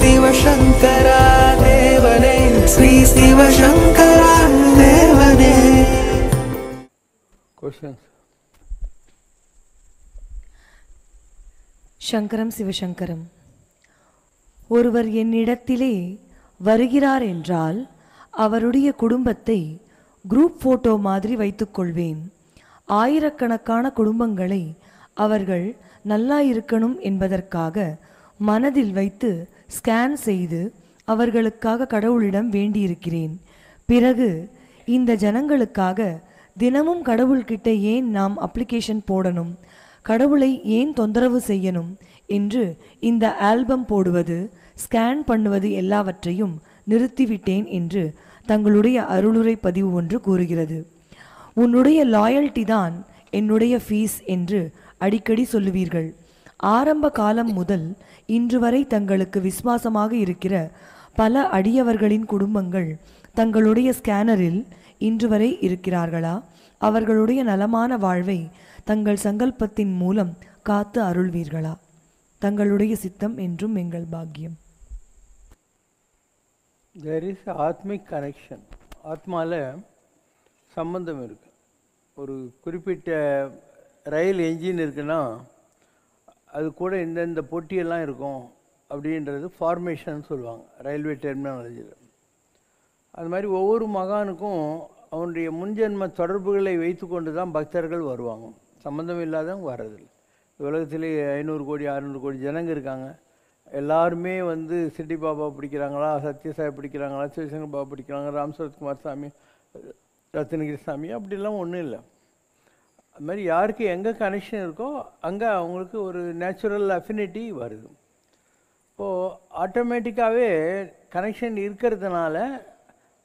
சிவசங்கரா தேவனே, ஸ்ரீ சிவசங்கரா தேவனே. Questions? சங்கரம் சிவசங்கரம். ஒருவர் என்னிடத்திலே வருகிறார் என்றால் அவருடைய குடும்பத்தை குரூப் போட்டோ மாதிரி வைத்துக்கொள்வேன். ஆயிரக்கணக்கான குடும்பங்களை அவர்கள் நல்லா இருக்கணும் என்பதற்காக மனதில் வைத்து ஸ்கேன் செய்து அவர்களுக்காக கடவுளிடம் வேண்டியிருக்கிறேன். பிறகு இந்த ஜனங்களுக்காக தினமும் கடவுள்கிட்ட ஏன் நாம் அப்ளிகேஷன் போடணும், கடவுளை ஏன் தொந்தரவு செய்யணும் என்று இந்த ஆல்பம் போடுவது, ஸ்கேன் பண்ணுவது எல்லாவற்றையும் நிறுத்திவிட்டேன் என்று தங்களுடைய அருளுரை பதிவு ஒன்று கூறுகிறது. உன்னுடைய லாயல்ட்டி தான் என்னுடைய ஃபீஸ் என்று அடிக்கடி சொல்லுவீர்கள். ஆரம்ப காலம் முதல் இன்று வரை தங்களுக்கு விசுவாசமாக இருக்கிற பல அடியவர்களின் குடும்பங்கள் தங்களுடைய ஸ்கேனரில் இன்று வரை இருக்கிறார்களா? அவர்களுடைய நலமான வாழ்வை தங்கள் சங்கல்பத்தின் மூலம் காத்து அருள்வீர்களா? தங்களுடைய சித்தம் என்றும் எங்கள் பாக்கியம். There is ஆத்மிக் கனெக்ஷன். ஆத்மாவில் சம்பந்தம் இருக்கு. ஒரு குறிப்பிட்ட ரயில் என்ஜின் இருக்குன்னா அது கூட இந்த பொட்டியெல்லாம் இருக்கும் அப்படின்றது ஃபார்மேஷன் சொல்லுவாங்க ரயில்வே டெர்மினாலஜியில். அது மாதிரி ஒவ்வொரு மகானுக்கும் அவனுடைய முன்ஜென்ம தொடர்புகளை வைத்து கொண்டு தான் பக்தர்கள் வருவாங்க. சம்பந்தம் இல்லாதவங்க வர்றதில்லை. உலகத்திலே 500 கோடி 600 கோடி ஜனங்க இருக்காங்க. எல்லாருமே சிட்டி பாபா பிடிக்கிறாங்களா, சத்யசாய் பிடிக்கிறாங்களா, சிவசங்கர் பாபா பிடிக்கிறாங்க, ராம் சரத்குமார் சாமி, ரத்னகிரி சாமி, அப்படிலாம் ஒன்றும் இல்லை. அது மாதிரி யாருக்கு எங்கே கனெக்ஷன் இருக்கோ அங்கே அவங்களுக்கு ஒரு நேச்சுரல் அஃபினிட்டி வருது. இப்போது ஆட்டோமேட்டிக்காகவே கனெக்ஷன் இருக்கிறதுனால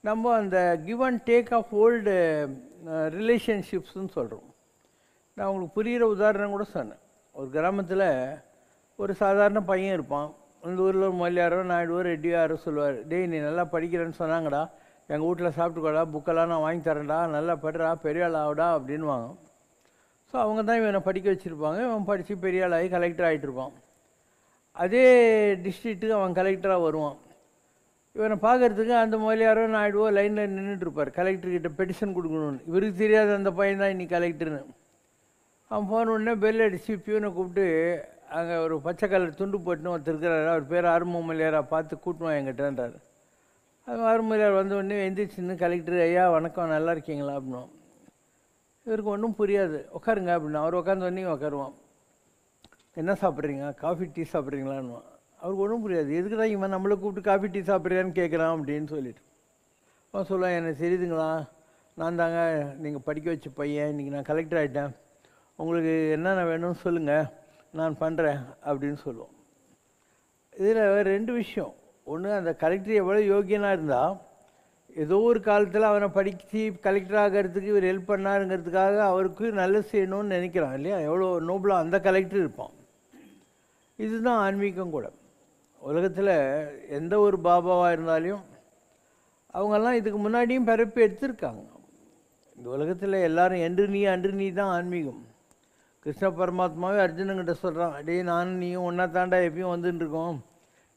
நம்ம அந்த give and take of old ரிலேஷன்ஷிப்ஸ்ன்னு சொல்கிறோம். நான் உங்களுக்கு புரிகிற உதாரணம் கூட சொன்னேன். ஒரு கிராமத்தில் ஒரு சாதாரண பையன் இருப்பான். இந்த ஊரில் ஒரு மல்லியாரோ நாயுடுவோ ரெட்டியோ யாரோ சொல்லுவார், டேய் நீ நல்லா படிக்கிறேன்னு சொன்னாங்கடா, எங்கள் வீட்டில் சாப்பிட்டுக்கோடா, புக்கெல்லாம் நான் வாங்கி தரேன்டா, நல்லா படிறா, பெரிய ஆள் ஆகுடா அப்படின்வாங்க. ஸோ அவங்க தான் இவனை படிக்க வச்சுருப்பாங்க. இவன் படித்து பெரிய ஆளாகி கலெக்டர் ஆகிட்டு இருப்பான். அதே டிஸ்ட்ரிக்ட்டுக்கு அவன் கலெக்டராக வருவான். இவனை பார்க்குறதுக்கு அந்த மொழியாரோ நாயுடுவோ லைனில் நின்றுட்டுருப்பார், கலெக்டர்கிட்ட பெட்டிஷன் கொடுக்கணுன்னு. இவருக்கு தெரியாது அந்த பையன் தான் இன்னைக்கு கலெக்டர்னு. அவன் போன உடனே பெல் அடித்து பியூனை கூப்பிட்டு, அங்கே ஒரு பச்சை கலர் துண்டு போட்டுன்னு ஒருத்தர் இருக்கிறாரு, அவர் பேர் ஆறுமலையாரா, பார்த்து கூட்டணும் என்கிட்டன்றார். அது ஆறுமலையார் வந்த உடனே எந்திரிச்சின்னு கலெக்டர், ஐயா வணக்கம், நல்லா இருக்கீங்களா அப்படின்னா. இவருக்கு ஒன்றும் புரியாது. உட்காருங்க அப்படின்னா. அவர் உட்காந்து உடனே உட்காருவான். என்ன சாப்பிட்றீங்க, காஃபி டீ சாப்பிட்றீங்களான்னு. அவருக்கு ஒன்றும் புரியாது. எதுக்கு தான் இவன் நம்மளை கூப்பிட்டு காஃபி டீ சாப்பிட்றியான்னு கேட்குறான் அப்படின்னு சொல்லிட்டு அவன் சொல்லுவான், எனக்கு தெரியுதுங்களா, நான் தாங்க நீங்கள் படிக்க வச்ச பையன், இன்றைக்கி நான் கலெக்டர் ஆகிட்டேன், உங்களுக்கு என்னென்ன வேணும்னு சொல்லுங்கள், நான் பண்ணுறேன் அப்படின்னு சொல்லுவோம். இதில் ரெண்டு விஷயம். ஒன்று, அந்த கலெக்டர் எவ்வளோ யோகியனாக இருந்தால் ஏதோ ஒரு காலத்தில் அவனை படித்து கலெக்டர் ஆகிறதுக்கு இவர் ஹெல்ப் பண்ணாருங்கிறதுக்காக அவருக்கு நல்லது செய்யணும்னு நினைக்கிறான் இல்லையா? எவ்வளோ நோபலாக அந்த கலெக்டர் இருப்பான். இதுதான் ஆன்மீகம் கூட. உலகத்தில் எந்த ஒரு பாபாவாக இருந்தாலும் அவங்கெல்லாம் இதுக்கு முன்னாடியும் பிறப்பு எடுத்திருக்காங்க. இந்த உலகத்தில் எல்லாரும் அன்று நீ தான் ஆன்மீகம். கிருஷ்ண பரமாத்மாவே அர்ஜுனங்கிட்ட சொல்கிறான், அடே நானும் நீயும் ஒன்றா தாண்டா எப்பயும் வந்துட்டு இருக்கோம்,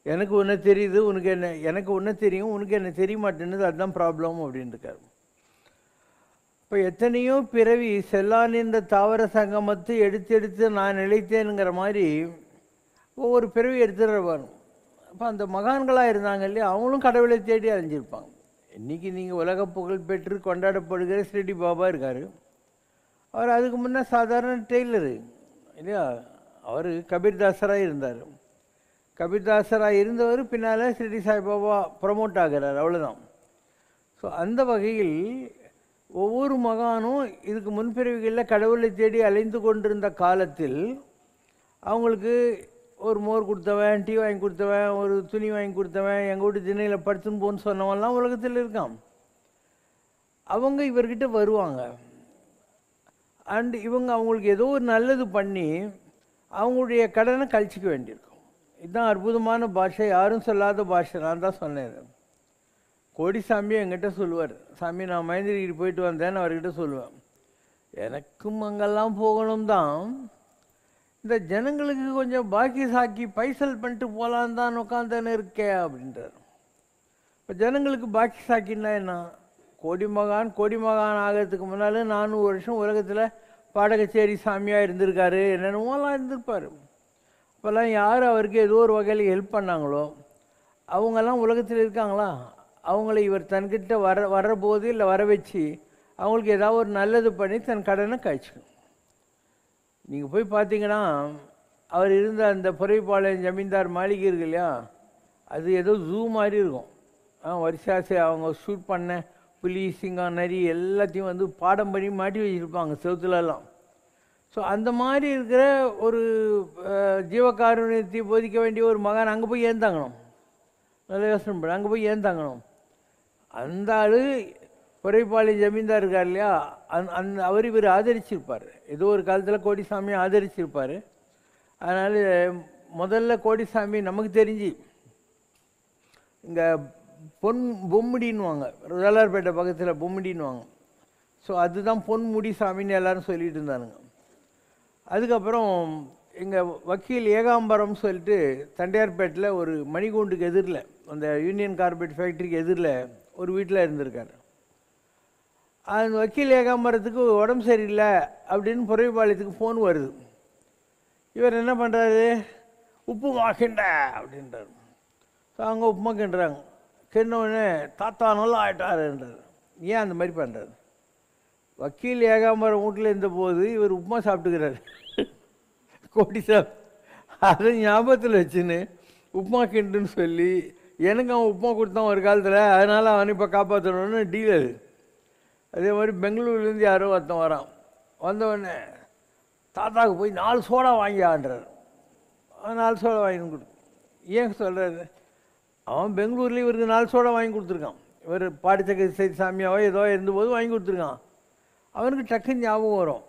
எனக்கு ஒன்று தெரியுது, உனக்கு என்ன, எனக்கு ஒன்று தெரியும், உனக்கு என்ன தெரிய மாட்டேன்னுது, அதுதான் ப்ராப்ளம் அப்படின்னு இருக்கார். இப்போ எத்தனையோ பிறவி செல்லான் இந்த தாவர சங்கமத்தை எடுத்து நான் நிலைத்தேனுங்கிற மாதிரி ஒவ்வொரு பிறவி எடுத்துடுறவாங்க. அப்போ அந்த மகான்களாக இருந்தாங்க இல்லையா, அவங்களும் கடவுளை தேடி அலைஞ்சிருப்பாங்க. இன்றைக்கி நீங்கள் உலக புகழ் பெற்று கொண்டாடப்படுகிற ஸ்ரீடி பாபா இருக்கார். அவர் அதுக்கு முன்னே சாதாரண டெய்லரு இல்லையா? அவர் கபீர்தாசராக இருந்தார். கபீர்தாசராக இருந்தவர் பின்னால் ஸ்ரீடி சாய்பாபா ப்ரமோட் ஆகிறார், அவ்வளோதான். ஸோ அந்த வகையில் ஒவ்வொரு மகானும் இதுக்கு முன்பிறவிகளில் கடவுளை தேடி அலைந்து கொண்டிருந்த காலத்தில் அவங்களுக்கு ஒரு மோர் கொடுத்தவன், டீ வாங்கி கொடுத்தவன், ஒரு துணி வாங்கி கொடுத்தவன், எங்கள் வீட்டு திண்ணையில் படுத்துன்னு போன்னு சொன்னவன்லாம் உலகத்தில் இருக்கான். அவங்க இவர்கிட்ட வருவாங்க. அண்ட் இவங்க அவங்களுக்கு ஏதோ ஒரு நல்லது பண்ணி அவங்களுடைய கடனை கழிச்சிக்க வேண்டியிருக்கும். இதுதான் அற்புதமான பாஷை, யாரும் சொல்லாத பாஷை. நான் தான் சொன்னேன். கோடிசாமி என்கிட்ட சொல்லுவார், சாமி நான் மகேந்திரகிரி போயிட்டு வந்தேன்னு அவர்கிட்ட சொல்லுவேன். எனக்கும் அங்கெல்லாம் போகணும் தான், இந்த ஜனங்களுக்கு கொஞ்சம் பாக்கி சாக்கி பைசல் பண்ணிட்டு போகலான்னு தான் உட்காந்துன்னு இருக்கே அப்படின்றார். இப்போ ஜனங்களுக்கு பாக்கி சாக்கின்னா என்ன? கோடிமகான் ஆகிறதுக்கு முன்னால் 400 வருஷம் உலகத்தில் பாடகச்சேரி சாமியாக இருந்திருக்காரு, என்னென்னமோலாம் இருந்திருப்பார். இப்போல்லாம் யார் அவருக்கு ஏதோ ஒரு வகையில் ஹெல்ப் பண்ணாங்களோ அவங்கெல்லாம் உலகத்தில் இருக்காங்களா? அவங்கள இவர் தன்கிட்ட வர்றபோது இல்லை வர வச்சு அவங்களுக்கு ஏதாவது ஒரு நல்லது பண்ணி தன் கடனை காய்ச்சிக்கணும். நீங்கள் போய் பார்த்தீங்கன்னா அவர் இருந்த அந்த புரைப்பாளையம் ஜமீன்தார் மாளிகை இருக்கு இல்லையா, அது ஏதோ ஜூ மாதிரி இருக்கும். வருஷாசு அவங்க ஷூட் பண்ண புலி, சிங்கம், நரி எல்லாத்தையும் வந்து பாடம் பண்ணி மாட்டி வச்சுருப்பாங்க செவுத்துலலாம். ஸோ அந்த மாதிரி இருக்கிற ஒரு ஜீவகாருண்யத்தை போதிக்க வேண்டிய ஒரு மகன் அங்கே போய் ஏன் தாங்கணும்? நல்ல யோசனை பண்ண, அங்கே போய் ஏன் தாங்கணும்? அந்த ஆள் புரைப்பாளையம் ஜமீன்தார் இருக்கார் இல்லையா, அவர் இவர் ஆதரிச்சிருப்பார். ஏதோ ஒரு காலத்தில் கோடிசாமியை ஆதரிச்சிருப்பார். அதனால் முதல்ல கோடிசாமி நமக்கு தெரிஞ்சு இங்கே பொம்முடின்னுவாங்க, வேளார்பேட்டை பக்கத்தில் பொம்முடின்னுவாங்க. ஸோ அதுதான் பொன்முடி சாமின்னு எல்லோரும் சொல்லிட்டு இருந்தானுங்க. அதுக்கப்புறம் எங்கள் வக்கீல் ஏகாம்பரம் சொல்லிட்டு தண்டையார்பேட்டில் ஒரு மணிகூண்டுக்கு எதிரில், அந்த யூனியன் கார்பெட் ஃபேக்ட்ரிக்கு எதிரில் ஒரு வீட்டில் இருந்திருக்காரு. அந்த வக்கீல் ஏகாம்பரத்துக்கு உடம்பு சரியில்லை அப்படின்னு புரைப்பாளையத்துக்கு ஃபோன் வருது. இவர் என்ன பண்ணுறாரு? உப்புமா கிண்ட அப்படின்றார். ஸோ அவங்க உப்புமா கிண்டுறாங்க. கிண்டவுடனே தாத்தா நல்லா ஆகிட்டாருன்றார். ஏன் அந்த மாதிரி பண்ணுறாரு? வக்கீல் ஏகாம்பரம் வீட்டில் இருந்தபோது இவர் உப்புமா சாப்பிட்டுக்கிறார். கோடிசாமி அதை ஞாபகத்தில் வச்சுன்னு உப்புமா கிண்டுன்னு சொல்லி எனக்கு அவன் உப்புமா கொடுத்தான் ஒரு காலத்தில், அதனால் அவனை இப்போ காப்பாற்றணும்னு டீலர். அதே மாதிரி பெங்களூர்லேருந்து யாரோ ஒருத்தன் வரான். வந்தவுடனே தாத்தாவுக்கு போய் 4 சோடா வாங்கியான்றார். 4 சோடா வாங்கி கொடு. ஏன் சொல்கிறாரு? அவன் பெங்களூர்லேயும் இவருக்கு 4 சோடா வாங்கி கொடுத்துருக்கான். இவர் பாடிச்சக்கை சாமியாவோ ஏதோ இருந்தபோது வாங்கி கொடுத்துருக்கான். அவனுக்கு டக்குன்னு ஞாபகம் வரும்,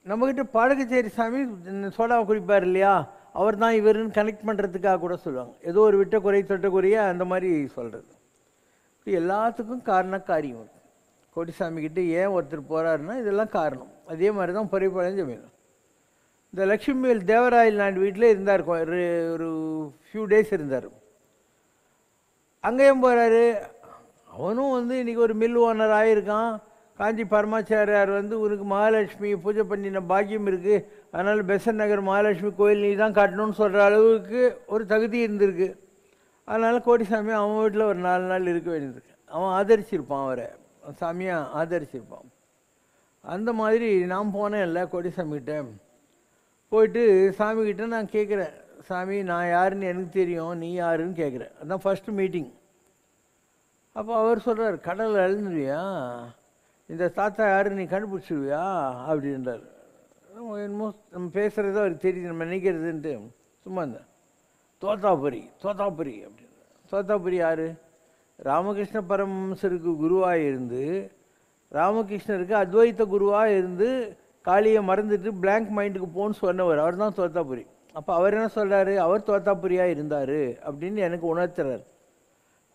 நம்மக்கிட்ட பாடகச்சேரி சாமி சோடாவை குடிப்பார் இல்லையா, அவர் தான் இவருன்னு கனெக்ட் பண்ணுறதுக்காக கூட சொல்லுவாங்க. ஏதோ ஒரு விட்ட குறை தொட்ட குறைய அந்த மாதிரி சொல்கிறது. இப்படி எல்லாத்துக்கும் காரியம் இருக்கும். கோடிசாமிக்கிட்ட ஏன் ஒருத்தர் போகிறாருன்னா இதெல்லாம் காரணம். அதே மாதிரி தான் புரைப்பாளையம் ஜமீன். இந்த லக்ஷ்மிவேல் தேவராயல் நாடு வீட்டில் இருந்தார். ஒரு ஃபியூ டேஸ் இருந்தார். அங்கேயும் போகிறாரு. அவனும் வந்து இன்றைக்கி ஒரு மில் ஓனர் ஆகியிருக்கான். காஞ்சி பரமாச்சாரியார் வந்து உனக்கு மகாலட்சுமி பூஜை பண்ணின பாக்கியம் இருக்குது, அதனால் பெசன் நகர் மகாலட்சுமி கோயில் நீ தான் காட்டணும்னு சொல்கிற அளவுக்கு ஒரு தகுதி இருந்திருக்கு. அதனால் கோடிசாமி அவன் வீட்டில் ஒரு 4 நாள் இருக்க வேண்டியிருக்கு. அவன் ஆதரிச்சிருப்பான், அவரை சாமியாக ஆதரிச்சிருப்பான். அந்த மாதிரி நான் போனேன் இல்லை கோடிசாமிகிட்ட. போயிட்டு சாமிக்கிட்ட நான் கேட்குறேன், சாமி நான் யாருன்னு எனக்கு தெரியும், நீ யாருன்னு கேட்குறேன். அதுதான் ஃபஸ்ட்டு மீட்டிங். அப்போ அவர் சொல்கிறார், கடல் அழுந்துருவியா, இந்த தாத்தா யாரு நீ கண்டுபிடிச்சிடுவியா அப்படின்றார். என்னமோ நம்ம பேசுகிறது அவருக்கு தெரியுது, நம்ம நினைக்கிறதுன்ட்டு சும்மா இருந்தேன். தோத்தாபுரி அப்படின்னு. தோத்தாபுரி யார்? ராமகிருஷ்ண பரமஹம்சருக்கு குருவாக இருந்து, ராமகிருஷ்ணருக்கு அத்வைத்த குருவாக இருந்து காளியை மறந்துட்டு பிளாங்க் மைண்டுக்கு போன்னு சொன்னவர் அவர் தான் தோத்தாபுரி. அப்போ அவர் என்ன சொல்கிறாரு? அவர் தோத்தாபுரியாக இருந்தார் அப்படின்னு எனக்கு உணர்த்துறார்.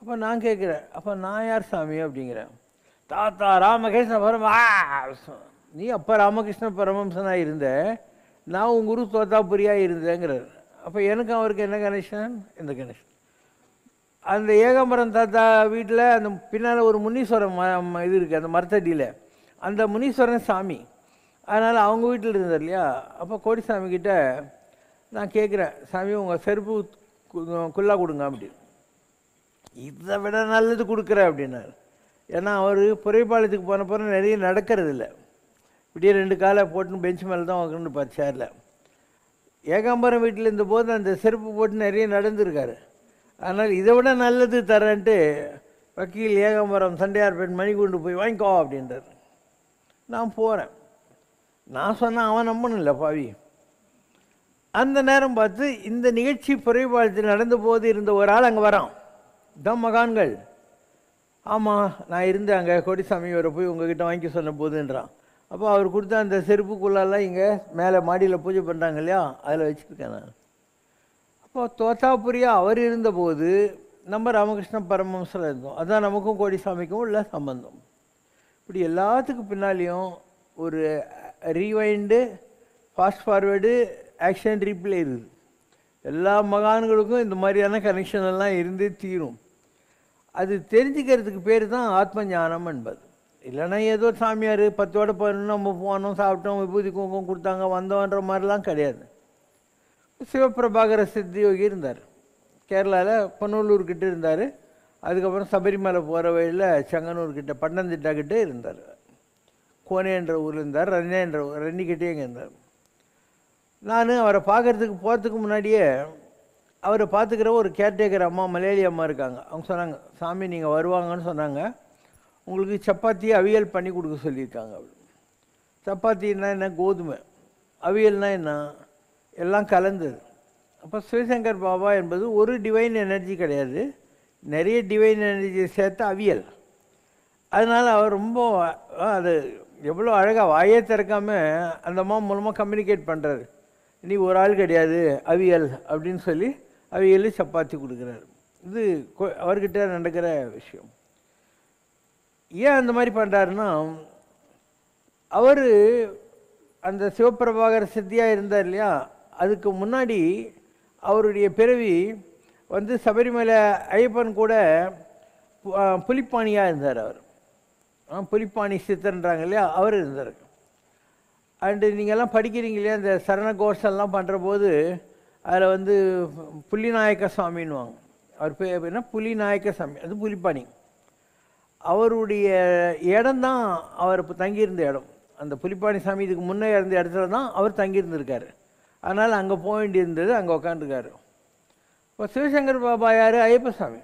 அப்போ நான் கேட்குறேன், அப்போ நான் யார் சாமி அப்படிங்கிறேன். தாத்தா ராமகிருஷ்ண நீ அப்போ ராமகிருஷ்ண பரமஹம்சனாக இருந்த, நான் உங்கள் குரு தோத்தாபுரியாக இருந்தேங்கிறார். அப்போ எனக்கு அவருக்கு என்ன கனெக்ஷன்? இந்த கனெக்ஷன். அந்த ஏகாம்பரம் தாத்தா வீட்டில் அந்த பின்னால் ஒரு முனீஸ்வரன் இது இருக்குது, அந்த மரத்தடியில். அந்த முனீஸ்வரன் சாமி. அதனால் அவங்க வீட்டில் இருந்தார் இல்லையா. அப்போ கோடிசாமிக்கிட்ட நான் கேட்குறேன், சாமி உங்கள் செருப்பு குல்லா கொடுங்க அப்படி. இதை விட நல்லது கொடுக்குறேன் அப்படின்னாரு. ஏன்னா அவர் புரைப்பாளையத்துக்கு போன பிறகு நிறைய நடக்கிறது இல்லை. இப்படியே 2 காலை போட்டுன்னு பெஞ்ச் மேலே தான் உட்காந்துப்பார் சேரில். ஏகாம்பரம் வீட்டில் இருந்தபோது அந்த செருப்பு போட்டு நிறைய நடந்துருக்காரு. அதனால் இதை விட நல்லது தரேன்ட்டு வக்கீல் ஏகாம்பரம் தண்டையார்பேட் மணிகூண்டு போய் வாங்கிக்கோ அப்படின்றார். நான் போகிறேன். நான் சொன்னேன், அவன் நம்பணும் இல்லை பாவி. அந்த நேரம் பார்த்து இந்த நிகழ்ச்சி புரைப்பாளையத்தில் நடந்த போது இருந்த ஒரு ஆள் அங்கே வரான். தான் மகான்கள். ஆமாம் நான் இருந்தேன் அங்கே, கோடிசாமி வரை போய் உங்ககிட்ட வாங்கி சொன்ன போதுன்றான். அப்போ அவர் கொடுத்த அந்த செருப்புக்குள்ளெல்லாம் இங்கே மேலே மாடியில் பூஜை பண்ணுறாங்க இல்லையா, அதில் வச்சுருக்கேன் நான். அப்போ தோத்தாபுரியாக அவர் இருந்தபோது நம்ம ராமகிருஷ்ண பரமஹம்சர் இருந்தோம். அதுதான் நமக்கும் கோடிசாமிக்கும் உள்ள சம்பந்தம். இப்படி எல்லாத்துக்கும் பின்னாலேயும் ஒரு rewind fast forward, action replay இருக்குது. எல்லா மகான்களுக்கும் இந்த மாதிரியான கனெக்ஷன் எல்லாம் இருந்தே தீரும். அது தெரிஞ்சுக்கிறதுக்கு பேர் தான் ஆத்ம ஞானம் என்பது. இல்லைன்னா ஏதோ சாமியார் 10 வடை போகணும், நம்ம போனோம், சாப்பிட்டோம், விபூதி குங்குமம் கொடுத்தாங்க, வந்தோன்ற மாதிரிலாம் கிடையாது. சிவபிரபாகர சித்தி யோகி இருந்தார், கேரளாவில் பொன்னூலூர்கிட்ட இருந்தார். அதுக்கப்புறம் சபரிமலை போகிற வழியில் செங்கனூர்கிட்ட பட்டணந்திட்டா கிட்டே இருந்தார். கோனேன்ற ஊரில் இருந்தார், ரன்னிக்கிட்டே இங்கே இருந்தார். நான் அவரை பார்க்குறதுக்கு போகிறதுக்கு முன்னாடியே அவரை பார்த்துக்கிற ஒரு கேர்டேக்கர் அம்மா, மலையாளி அம்மா இருக்காங்க. அவங்க சொன்னாங்க, சாமி நீங்கள் வருவாங்கன்னு சொன்னாங்க, உங்களுக்கு சப்பாத்தி அவியல் பண்ணி கொடுக்க சொல்லியிருக்காங்க. சப்பாத்தின்னா என்ன, கோதுமை, அவியல்னா என்ன, எல்லாம் கலந்தது. அப்போ சிவசங்கர் பாபா என்பது ஒரு டிவைன் எனர்ஜி கிடையாது, நிறைய டிவைன் எனர்ஜியை சேர்த்த அவியல். அதனால் அவர் ரொம்ப அது எவ்வளோ அழகாக வாயே திறக்காமல் அந்த அம்மா மூலமாக கம்யூனிகேட் பண்ணுறாரு. நீ ஒரு ஆள் கிடையாது, அவியல் அப்படின்னு சொல்லி அவியல் சப்பாத்தி கொடுக்குறாரு. இது அவர்கிட்ட நடக்கிற விஷயம். ஏன் அந்த மாதிரி பண்ணுறாருன்னா, அவர் அந்த சிவபிரபாகர சித்தியாக இருந்தார் இல்லையா, அதுக்கு முன்னாடி அவருடைய பிறவி வந்து சபரிமலை ஐயப்பன் கூட புலிப்பாணியாக இருந்தார். அவர் புலிப்பாணி சித்தர்ன்றாங்க இல்லையா, அவர் இருந்தார். அண்டு நீங்கள்லாம் படிக்கிறீங்க இல்லையா, இந்த சரண கோஷெல்லாம் பண்ணுற போது அதில் வந்து புலிநாயக்க சுவாமின்னுவாங்க. அவர் பேர் என்ன, புலிநாயக்க சாமி, அது புலிப்பாணி. அவருடைய இடம்தான் அவர் இப்போ தங்கியிருந்த இடம். அந்த புலிப்பாணி சாமி இதுக்கு முன்னே இருந்த இடத்துல தான் அவர் தங்கியிருந்திருக்காரு. அதனால் அங்கே போக வேண்டியிருந்தது, அங்கே உக்காந்துருக்காரு. இப்போ சிவசங்கர் பாபா யார், ஐயப்ப சாமி.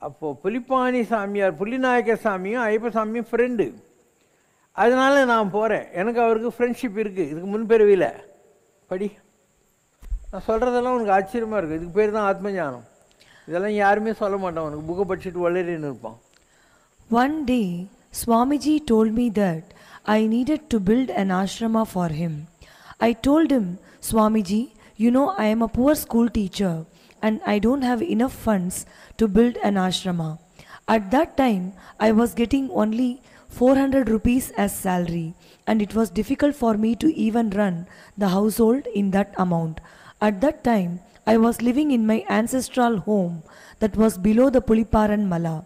அப்போது புலிப்பாணி சாமியார் புலிநாயக்க சாமியும் ஐயப்ப சாமியும் ஃப்ரெண்டு. அதனால் நான் போகிறேன், எனக்கு அவருக்கு ஃப்ரெண்ட்ஷிப் இருக்குது. இதுக்கு முன்பிறவியில் படி, நான் சொல்கிறதெல்லாம் உனக்கு ஆச்சரியமாக இருக்குது. இதுக்கு பேர் தான் ஆத்ம ஞானம். இதெல்லாம் யாருமே சொல்ல மாட்டான், உனக்கு புக்கை படிச்சுட்டு வளரின்னு இருப்பான். One day, Swamiji told me that I needed to build an ashrama for him. I told him, Swamiji, you know I am a poor school teacher and I don't have enough funds to build an ashrama. At that time, I was getting only 400 rupees as salary and it was difficult for me to even run the household in that amount. At that time, I was living in my ancestral home that was below the Puliparan Mala.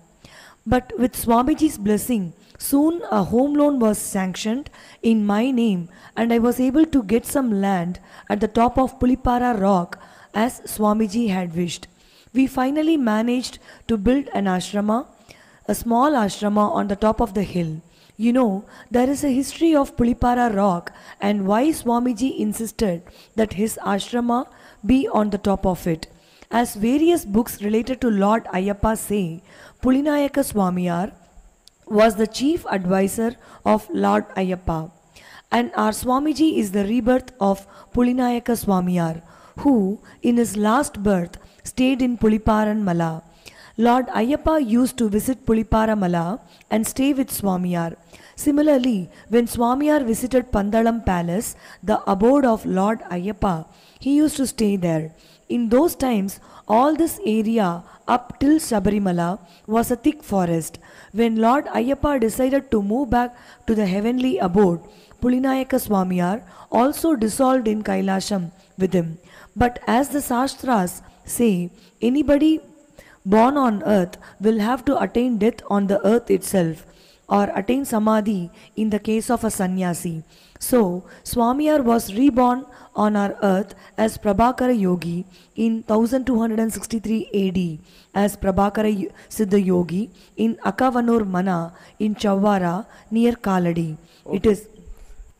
But with Swamiji's blessing, soon a home loan was sanctioned in my name and I was able to get some land at the top of Pulipara rock as Swamiji had wished. We finally managed to build an ashrama, a small ashrama on the top of the hill. You know, there is a history of Pulipara rock and why Swamiji insisted that his ashrama be on the top of it. As various books related to Lord Ayyappa say, Pulinayaka Swamiyar was the chief advisor of Lord Ayyappa. And our Swamiji is the rebirth of Pulinayaka Swamiyar, who in his last birth stayed in Puliparan Mala. Lord Ayyappa used to visit Pulipara Mala and stay with Swamiyar. Similarly, when Swamiyar visited Pandalam Palace, the abode of Lord Ayyappa, he used to stay there. In those times, all this area up till Sabarimala was a thick forest. When Lord Ayyappa decided to move back to the heavenly abode, Pulinayaka Swamiyar also dissolved in Kailasham with him. But as the Shastras say, anybody born on earth will have to attain death on the earth itself or attain samadhi in the case of a sannyasi. So, Swamiyar was reborn on our earth as Prabhakara Yogi in 1263 AD, as Prabhakara Siddha Yogi in Akavanur Mana in Chavara near Kaladi. Okay. It is.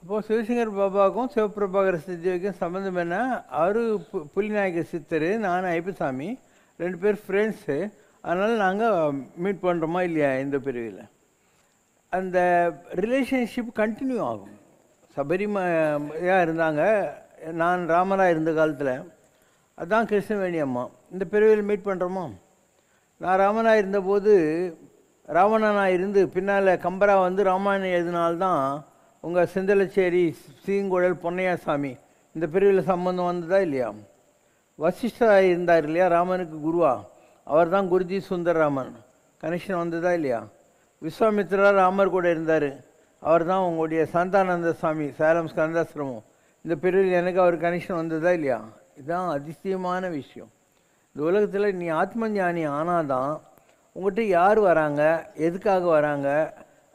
அப்போது சிவசங்கர் பாபாவுக்கும் சிவபிரபாகர சித்தியோகிக்கும் சம்மந்தம் என்ன, அவரு புலிநாயக சித்தர், நான் ஐப்பசாமி, 2 பேர் friends. அதனால் நாங்கள் meet பண்ணுறோமா இல்லையா இந்த பிரிவில், அந்த ரிலேஷன்ஷிப் கண்டினியூ ஆகும். சபரிமையாக இருந்தாங்க, நான் ராமராக இருந்த காலத்தில். அதுதான் கிருஷ்ணவேணி அம்மா. இந்த பிரிவில் மீட் பண்ணுறோமா. நான் ராமனாக இருந்தபோது ராவணனாக இருந்து பின்னால் கம்பரா வந்து ராமாயணம் எழுதினால்தான் உங்கள் செந்தலச்சேரி சீங்குழல் பொன்னையா சாமி இந்த பிரிவில் சம்பந்தம் வந்ததா இல்லையா. வசிஷ்டராக இருந்தார் இல்லையா ராமனுக்கு குருவா, அவர் தான் குருஜி சுந்தரராமன், கனெக்ஷன் வந்ததா இல்லையா. விஸ்வாமித்ரா ராமர் கூட இருந்தார், அவர் தான் உங்களுடைய சந்தானந்த சுவாமி சேலம் ஸ்கந்தாசிரமம். இந்த பிறவியில் எனக்கு அவர் கனெக்ஷன் வந்ததா இல்லையா? இதுதான் அதிசயமான விஷயம். இந்த உலகத்தில் நீ ஆத்ம ஞானி ஆனால் தான் உங்கள்கிட்ட யார் வராங்க, எதுக்காக வராங்க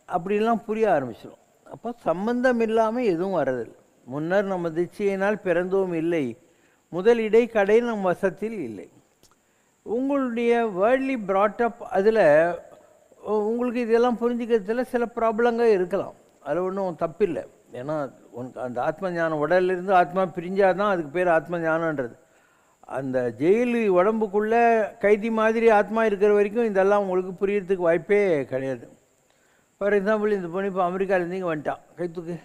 அப்படிலாம் புரிய ஆரம்பிச்சிடும். அப்போ சம்பந்தம் இல்லாமல் எதுவும் வரதில்லை. முன்னர் நம்ம திச்சையினால் பிறந்தோம் இல்லை, முதல் இடைக்கடை நம் வசத்தில் இல்லை. உங்களுடைய வேர்ல்ட்லி ப்ராட்டப் அதில் உங்களுக்கு இதெல்லாம் புரிஞ்சுக்கிறதுல சில ப்ராப்ளங்கள் இருக்கலாம். அதில் ஒன்றும் தப்பில்லை. ஏன்னா உனக்கு அந்த ஆத்ம ஞானம் உடலிருந்து ஆத்மா பிரிஞ்சாதான் அதுக்கு பேர் ஆத்ம ஞானன்றது. அந்த ஜெயிலு உடம்புக்குள்ளே கைதி மாதிரி ஆத்மா இருக்கிற வரைக்கும் இதெல்லாம் உங்களுக்கு புரியறதுக்கு வாய்ப்பே கிடையாது. ஃபார் எக்ஸாம்பிள், இந்த பொண்ணு இப்போ அமெரிக்காவிலேருந்து இங்கே வந்துட்டான், கைத்துக்கு.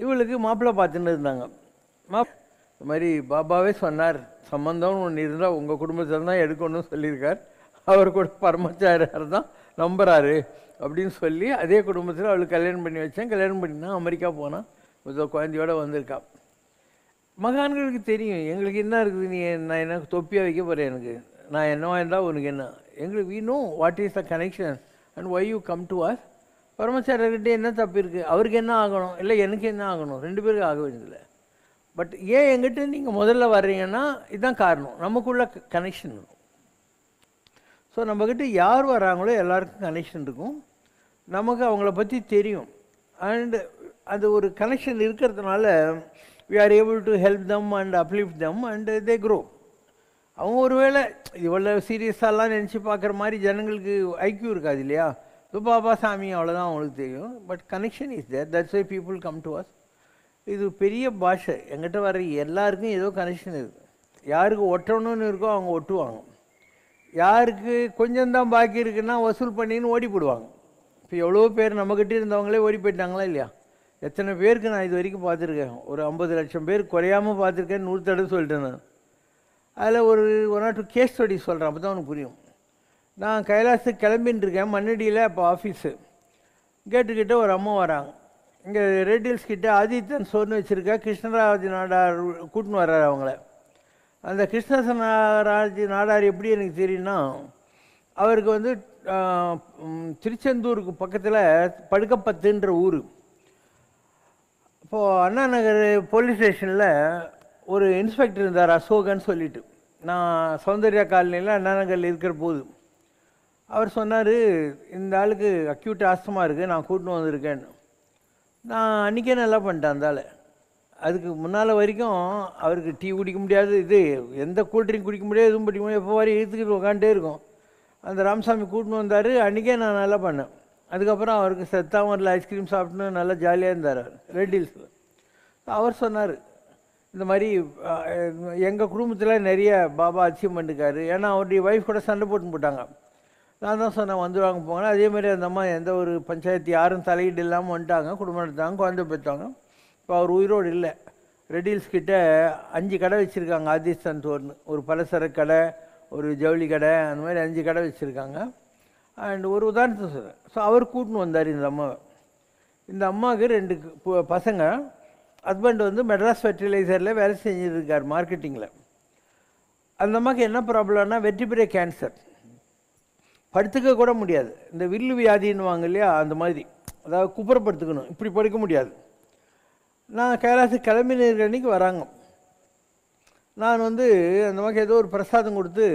இவளுக்கு மாப்பிள்ளை பார்த்துன்னு இருந்தாங்க. இந்த மாதிரி பாபாவே சொன்னார், சம்பந்தம்னு ஒன்று இருந்தால் உங்கள் குடும்பத்தில் தான் எடுக்கணும்னு சொல்லியிருக்கார். அவர் கூட பரமாச்சாரியார் தான் நம்புறாரு அப்படின்னு சொல்லி அதே குடும்பத்தில் அவளுக்கு கல்யாணம் பண்ணி வச்சேன். கல்யாணம் பண்ணினா அமெரிக்கா போனால் முதல் குழந்தையோட வந்திருக்கா. மகான்களுக்கு தெரியும் எங்களுக்கு என்ன இருக்குது, நீ நான் என்ன தொப்பியாக வைக்க போகிறேன், எனக்கு நான் என்னவா இருந்தால் உனக்கு என்ன, எங்களுக்கு we know what is the connection and why you come to us. பரமாச்சாரியர்கிட்ட என்ன தப்பு இருக்குது, அவருக்கு என்ன ஆகணும் இல்லை எனக்கு என்ன ஆகணும், ரெண்டு பேருக்கு ஆக வேண்டியதில்லை. பட் ஏன் எங்கிட்ட நீங்கள் முதல்ல வர்றீங்கன்னா இதுதான் காரணம், நமக்குள்ள கனெக்ஷன் இருக்கும். ஸோ நம்மக்கிட்ட யார் வராங்களோ எல்லாருக்கும் கனெக்ஷன் இருக்கும், நமக்கு அவங்கள பற்றி தெரியும். அண்டு அது ஒரு கனெக்ஷன் இருக்கிறதுனால we are able to help them and uplift them and they grow. அவங்க ஒருவேளை இவ்வளோ சீரியஸாலாம் நினச்சி பார்க்குற மாதிரி ஜனங்களுக்கு ஐக்கியம் இருக்காது இல்லையா. ஸோ பாபா சாமி அவ்வளோதான் அவங்களுக்கு தெரியும். But connection is there, that's why people come to us. இது பெரிய பாஷை. எங்கிட்ட வர எல்லாருக்கும் ஏதோ கனெக்ஷன் இருக்குது. யாருக்கு ஒட்டணும்னு இருக்கோ அவங்க ஒட்டுவாங்க, யாருக்கு கொஞ்சம்தான் பாக்கி இருக்குன்னா வசூல் பண்ணின்னு ஓடி போடுவாங்க. இப்போ எவ்வளோ பேர் நம்மக்கிட்ட இருந்தவங்களே ஓடி போயிட்டாங்களா இல்லையா? எத்தனை பேருக்கு நான் இது வரைக்கும் பார்த்துருக்கேன், ஒரு 50 லட்சம் பேர் குறையாமல் பார்த்துருக்கேன், 100 தடவை சொல்லிட்டேன் நான். அதில் ஒரு 1 or 2 கேஸ் ஸ்டடி சொல்கிறேன், அப்போ தான் உனக்கு புரியும். நான் கைலாசத்துக்கு கிளம்பின்னு இருக்கேன், மண்ணடியில் அப்போ ஆஃபீஸு. கேட்டுக்கிட்ட ஒரு அம்மா வராங்க. இங்கே ரெட் ஹில்ஸ் கிட்டே ஆதித்தன் சோர்னு வச்சுருக்கா, கிருஷ்ணராஜ் நாடார் கூட்டின்னு வர்றாரு அவங்கள. அந்த கிருஷ்ணராஜ் நாடார் எப்படி எனக்கு தெரியும்னா, அவருக்கு வந்து திருச்செந்தூருக்கு பக்கத்தில் படுக்கப்பத்துன்ற ஊர். இப்போது அண்ணா நகர் போலீஸ் ஸ்டேஷனில் ஒரு இன்ஸ்பெக்டர் இருந்தார், அசோகன்னு சொல்லிட்டு. நான் சௌந்தர்யா காலனியில் அண்ணா நகரில் இருக்கிற போது அவர் சொன்னார், இந்த ஆளுக்கு அக்யூட் ஆஸ்துமா இருக்குது, நான் கூட்டின்னு வந்திருக்கேன்னு. நான் அன்றைக்கே நல்லா பண்ணிட்டேன். அந்த ஆள் அதுக்கு முன்னால் வரைக்கும் அவருக்கு டீ குடிக்க முடியாது, இது எந்த கூல்ட்ரிங்க் குடிக்க முடியாது, எதுவும் பிடிக்க முடியாது, எப்போ வரை இழுத்துக்கிட்டு உட்காந்துட்டே இருக்கும். அந்த ராமசாமி கூட்டின்னு வந்தார், அன்றைக்கே நான் நல்லா பண்ணேன். அதுக்கப்புறம் அவருக்கு செத்தாமரில் ஐஸ்கிரீம் சாப்பிட்டுன்னு நல்லா ஜாலியாக இருந்தார் அவர் ரெட் ஹில்ஸில். அவர் சொன்னார், இந்த மாதிரி எங்கள் குடும்பத்தில் நிறைய பாபா அச்சீவ்மெண்ட் இருக்காரு. ஏன்னா அவருடைய ஒய்ஃப் கூட சண்டை போட்டாங்க. நான் தான் சொன்னேன் வந்துடுவாங்க போங்க. அதேமாதிரி அந்த அம்மா எந்த ஒரு பஞ்சாயத்து யாரும் தலையீடு இல்லாமல் வந்துட்டாங்க, குடும்பம் எடுத்தாங்க, குழந்தை பெற்றாங்க. இப்போ அவர் உயிரோடு இல்லை. ரெட் ஹில்ஸ் கிட்ட 5 கடை வச்சுருக்காங்க, ஆதிஸ்தான் டோர்னு. ஒரு பலசரக்கு கடை, ஒரு ஜவுளி கடை, அந்த மாதிரி 5 கடை வச்சுருக்காங்க. அண்ட் ஒரு உதாரணத்தை சொல்கிறேன். ஸோ அவர் கூட்டின்னு வந்தார் இந்த அம்மாவை. இந்த அம்மாவுக்கு 2 பசங்க. ஹஸ்பண்ட் வந்து மெட்ராஸ் ஃபெர்டிலைசரில் வேலை செஞ்சுருக்கார் மார்க்கெட்டிங்கில். அந்த அம்மாவுக்கு என்ன ப்ராப்ளம்னா வெர்டிபிரே கேன்சர், படுத்துக்க கூட முடியாது. இந்த வில்லு வியாதின்னு வாங்க இல்லையா, அந்த மாதிரி, அதாவது குப்புறப்படுத்துக்கணும், இப்படி படுக்க முடியாது. நான் கைலாசத்துக்கு கிளம்பின அன்றைக்கி வராங்க. நான் வந்து அந்த மாதிரி ஏதோ ஒரு பிரசாதம் கொடுத்து,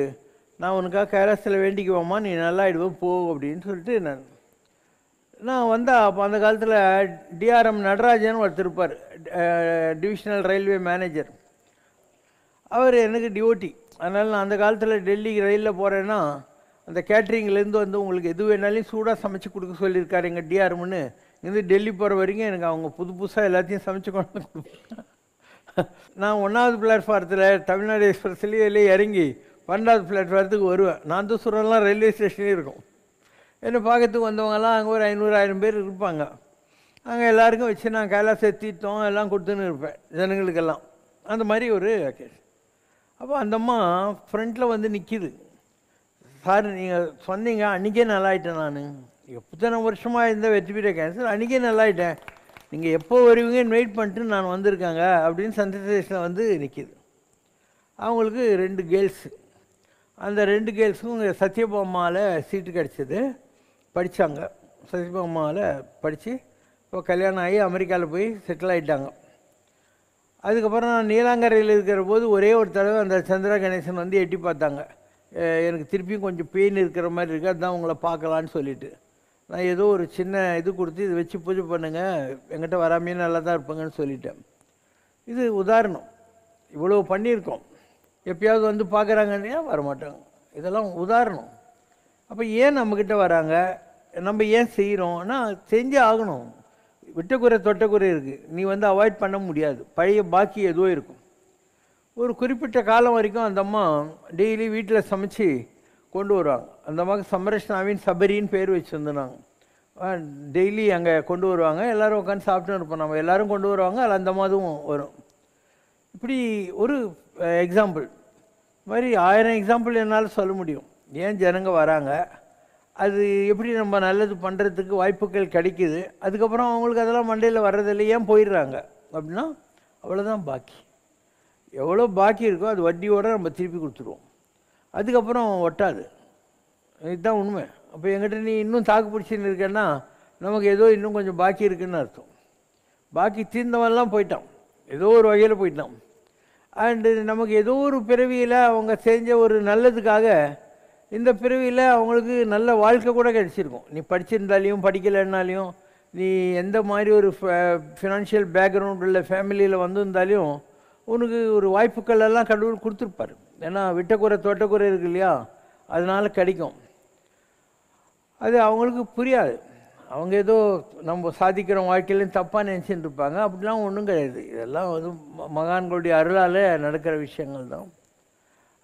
நான் உனக்காக கைலாசத்தில் வேண்டிக்குவோம்மா, நீ நல்லா ஆகிடுவோம் போ அப்படின்னு சொல்லிட்டு நான் வந்தால், அப்போ அந்த காலத்தில் டிஆர்எம் நடராஜன் ஒருத்தர் இருப்பார், டிவிஷனல் ரயில்வே மேனேஜர். அவர் எனக்கு டிஓடி. அதனால் நான் அந்த காலத்தில் டெல்லிக்கு ரயிலில் போகிறேன்னா அந்த கேட்ரிங்லேருந்து வந்து உங்களுக்கு எது வேணாலும் சூடாக சமைச்சு கொடுக்க சொல்லியிருக்காரு எங்கள் டிஆர்எம்னு. இங்கேருந்து டெல்லி போகிற வரைக்கும் எனக்கு அவங்க புதுசாக எல்லாத்தையும் சமைச்சு கொண்டு வந்து கொடுப்பேன். நான் 1வது பிளாட்ஃபாரத்தில் தமிழ்நாடு எக்ஸ்பிரஸ்லேயே இறங்கி 12வது பிளாட்ஃபாரத்துக்கு வருவேன். நாந்தூசுரம்லாம் ரயில்வே ஸ்டேஷனே இருக்கும். என்னை பார்க்கறதுக்கு வந்தவங்கலாம் அங்கே ஒரு 500-1000 பேர் இருப்பாங்க. அங்கே எல்லாருக்கும் வச்சு நான் கைலாச தீர்த்தம் எல்லாம் கொடுத்துன்னு இருப்பேன் ஜனங்களுக்கெல்லாம். அந்த மாதிரி ஒரு கேஸ். அப்போ அந்த அம்மா ஃப்ரண்ட்டில் வந்து நிற்கிது. சார் நீங்கள் சொன்னீங்க, அன்றைக்கே நல்லாயிட்டேன். நான் எத்தனை வருஷமாக இருந்த வெற்றிபெரிய கேன்சர், அன்றைக்கே நல்லாயிட்டேன், நீங்கள் எப்போ வருவீங்கன்னு வெயிட் பண்ணிட்டு நான் வந்திருக்காங்க அப்படின்னு சந்திரசேஷனில் வந்து நிற்கிது. அவங்களுக்கு 2 கேர்ள்ஸு. அந்த 2 கேர்ள்ஸும் சத்யபாமாவில் சீட்டு கிடச்சிது, படித்தாங்க. சத்யபாமாவில் படித்து இப்போ கல்யாணம் ஆகி அமெரிக்காவில் போய் செட்டில் ஆகிட்டாங்க. அதுக்கப்புறம் நான் நீலாங்கரையில் இருக்கிற போது ஒரே ஒரு தடவை அந்த சந்திரா கணேசன் வந்து எட்டி பார்த்தாங்க. எனக்கு திருப்பியும் கொஞ்சம் பெயின் இருக்கிற மாதிரி இருக்குது, அதுதான் உங்களை பார்க்கலான்னு சொல்லிவிட்டு நான் ஏதோ ஒரு சின்ன இது கொடுத்து இதை வச்சு பூஜை பண்ணுங்கள், என்கிட்ட வராமையே நல்லா தான் இருப்பாங்கன்னு சொல்லிட்டேன். இது உதாரணம். இவ்வளோ பண்ணியிருக்கோம். எப்பயாவது வந்து பார்க்குறாங்கன்னே வரமாட்டாங்க. இதெல்லாம் உதாரணம். அப்போ ஏன் நம்மக்கிட்ட வராங்க, நம்ம ஏன் செய்கிறோம்னா செஞ்சே ஆகணும். விட்டக்குறை தொட்டக்குறை இருக்குது, நீ வந்து அவாய்ட் பண்ண முடியாது. பழைய பாக்கி ஏதோ இருக்கும். ஒரு குறிப்பிட்ட காலம் வரைக்கும் அந்த அம்மா டெய்லி வீட்டில் சமைச்சு கொண்டு வருவாங்க. அந்த அம்மாவுக்கு சமரஷ்ணாவின் சபரின்னு பேர் வச்சுருந்தாங்க. டெய்லி அங்கே கொண்டு வருவாங்க, எல்லோரும் உட்காந்து சாப்பிட்டு இருப்போம். நம்ம எல்லோரும் கொண்டு வருவாங்க, அதில் அந்த அம்மாவும் வரும். இப்படி ஒரு எக்ஸாம்பிள் மாதிரி 1000 எக்ஸாம்பிள் என்னால் சொல்ல முடியும். ஏன் ஜனங்க வராங்க, அது எப்படி நம்ம நல்லது பண்ணுறதுக்கு வாய்ப்புகள் கிடைக்கிது, அதுக்கப்புறம் அவங்களுக்கு அதெல்லாம் மண்டையில் வர்றதில்லை, ஏன் போயிடுறாங்க அப்படின்னா அவ்வளோதான் பாக்கி. எவ்வளோ பாக்கி இருக்கோ அது வட்டியோடு நம்ம திருப்பி கொடுத்துருவோம். அதுக்கப்புறம் ஒட்டாது. இதுதான் உண்மை. அப்போ எங்கிட்ட நீ இன்னும் தாக்கு பிடிச்சின்னு இருக்கேன்னா நமக்கு ஏதோ இன்னும் கொஞ்சம் பாக்கி இருக்குதுன்னு அர்த்தம். பாக்கி தீர்ந்தவெல்லாம் போயிட்டான், ஏதோ ஒரு வகையில் போயிட்டான். அண்டு நமக்கு ஏதோ ஒரு பிறவியில் அவங்க செஞ்ச ஒரு நல்லதுக்காக இந்த பிறவியில் அவங்களுக்கு நல்ல வாழ்க்கை கூட கிடச்சிருக்கும். நீ படிச்சிருந்தாலையும் படிக்கலைன்னாலையும், நீ எந்த மாதிரி ஒரு ஃபினான்ஷியல் பேக்ரவுண்ட் உள்ள ஃபேமிலியில் வந்திருந்தாலையும் உனக்கு ஒரு வாய்ப்புகள் எல்லாம் கடவுள் கொடுத்துருப்பார். ஏன்னா விட்டக்குறை தோட்டக்குறை இருக்கு இல்லையா, அதனால் கிடைக்கும். அது அவங்களுக்கு புரியாது. அவங்க ஏதோ நம்ம சாதிக்கிற வாழ்க்கையிலையும் தப்பாக நினச்சிட்டு இருப்பாங்க. அப்படிலாம் ஒன்றும் கிடையாது. இதெல்லாம் வந்து மகான்களுடைய அருளால் நடக்கிற விஷயங்கள் தான்.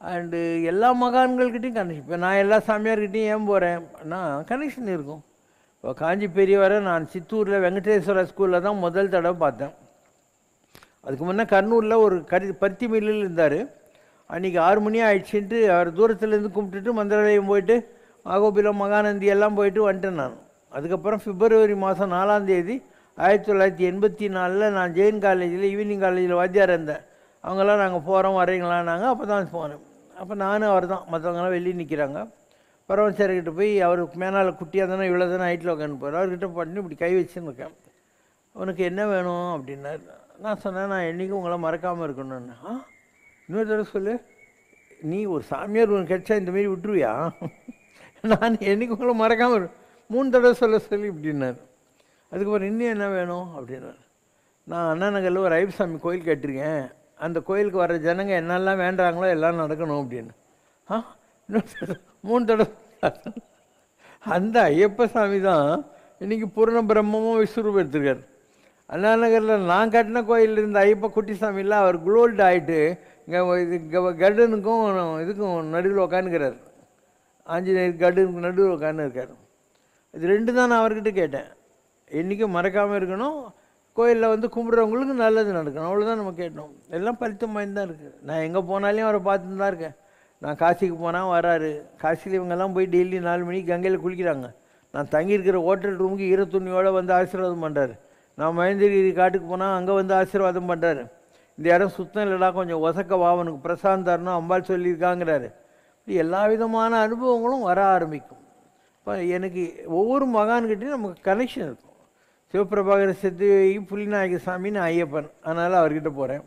அண்டு எல்லா மகான்கள்கிட்டையும் கனெக்ஷன். இப்போ நான் எல்லா சாமியார்கிட்டையும் ஏன் போகிறேன்னா கனெக்ஷன் இருக்கும். இப்போ காஞ்சி பெரியவரை நான் சித்தூரில் வெங்கடேஸ்வர ஸ்கூலில் தான் முதல் தடவை பார்த்தேன். அதுக்கு முன்னே கர்னூரில் ஒரு பருத்தி மில்லில் இருந்தார். அன்றைக்கி 6 மணி ஆயிடுச்சுன்ட்டு அவர் தூரத்துலேருந்து கும்பிட்டுட்டு மந்திராலயம் போயிட்டு ஆகோபிலம் மகாநந்தி எல்லாம் போயிட்டு வந்துட்டேன் நான். அதுக்கப்புறம் பிப்ரவரி மாதம் 4ஆம் தேதி 1984 நான் ஜெயின் காலேஜில் ஈவினிங் காலேஜில் வாத்தியார் இருந்தேன். அவங்களாம் நாங்கள் போகிறோம் வரீங்களான்னாங்க. அப்போ தான் போனேன். அப்போ நானும் அவர் தான், மற்றவங்களாம் வெளியே நிற்கிறாங்க. பரமச்சாரிக்கிட்ட போய் அவருக்கு மேனால் குட்டியாக தானே இவ்வளோ தானே ஹைட்டில் உட்காந்து போகிறார். அவர்கிட்ட பண்ணி இப்படி கை வச்சுன்னு இருக்கேன். உனக்கு என்ன வேணும் அப்படின்னாரு. நான் சொன்னேன், நான் என்றைக்கும் உங்களை மறக்காமல் இருக்கணும்னு. இன்னொரு தடவை சொல்லு, நீ ஒரு சாமியார் உனக்கு கிடைச்சா இந்தமாரி விட்டுருவியா? நான் என்றைக்கும் உங்களை மறக்காமல் 3 தடவை சொல்லி இப்படின்னாரு. அதுக்கப்புறம் இன்னும் என்ன வேணும் அப்படின்னாரு. நான் அண்ணா நகரில் ஒரு ஐயப்பசாமி கோயில் கட்டிருக்கேன், அந்த கோயிலுக்கு வர ஜனங்க என்னெல்லாம் வேண்டாங்களோ எல்லாம் நடக்கணும் அப்படின்னு. இன்னொரு 3 தடவை. அந்த ஐயப்பசாமி தான் இன்றைக்கி பூர்ண பிரம்மமும் விஸ்வரூபம் எடுத்திருக்காரு. அண்ணா நகரில் நான் கட்டின கோயில் இருந்த ஐயப்ப குட்டிசாமியில் அவர் குளோல்டு ஆகிட்டு இங்கே கர்டனுக்கும் இதுக்கும் நடுவில் உட்காந்துக்கிறார். ஆஞ்சநேயர் கர்டனுக்கு நடுவில் உட்காந்துருக்கார். இது 2 தான் நான் அவர்கிட்ட கேட்டேன். என்றைக்கும் மறக்காமல் இருக்கணும், கோயிலில் வந்து கும்பிட்றவங்களுக்கு நல்லது நடக்கணும், அவ்வளோதான் நம்ம கேட்டோம். எல்லாம் பரித்தம் வாய்ந்து தான் இருக்குது. நான் எங்கே போனாலையும் அவரை பார்த்துட்டு தான் இருக்கேன். நான் காசிக்கு போனால் வராரு. காசியில் இவங்கெல்லாம் போய் டெய்லி 4 மணிக்கு கங்கையில் குளிக்கிறாங்க. நான் தங்கியிருக்கிற ஹோட்டல் ரூமுக்கு ஈரத்துணியோடு வந்து ஆசீர்வாதம் பண்ணுறாரு. நான் மகேந்திரகிரி காட்டுக்கு போனால் அங்கே வந்து ஆசீர்வாதம் பண்ணுறாரு. இந்த இடம் சுத்தம் இல்லைடா, கொஞ்சம் ஒசக்க வாவனுக்கு பிரசாந்தம் தரணும் அம்பாள் சொல்லியிருக்காங்கிறாரு. இப்படி எல்லா விதமான அனுபவங்களும் வர ஆரம்பிக்கும். இப்போ எனக்கு ஒவ்வொரு மகான்கிட்டையும் நமக்கு கனெக்ஷன் இருக்கும். சிவபிரபாகர சித்தி புலிநாயக சாமின்னு ஐயப்பன், அதனால் அவர்கிட்ட போகிறேன்.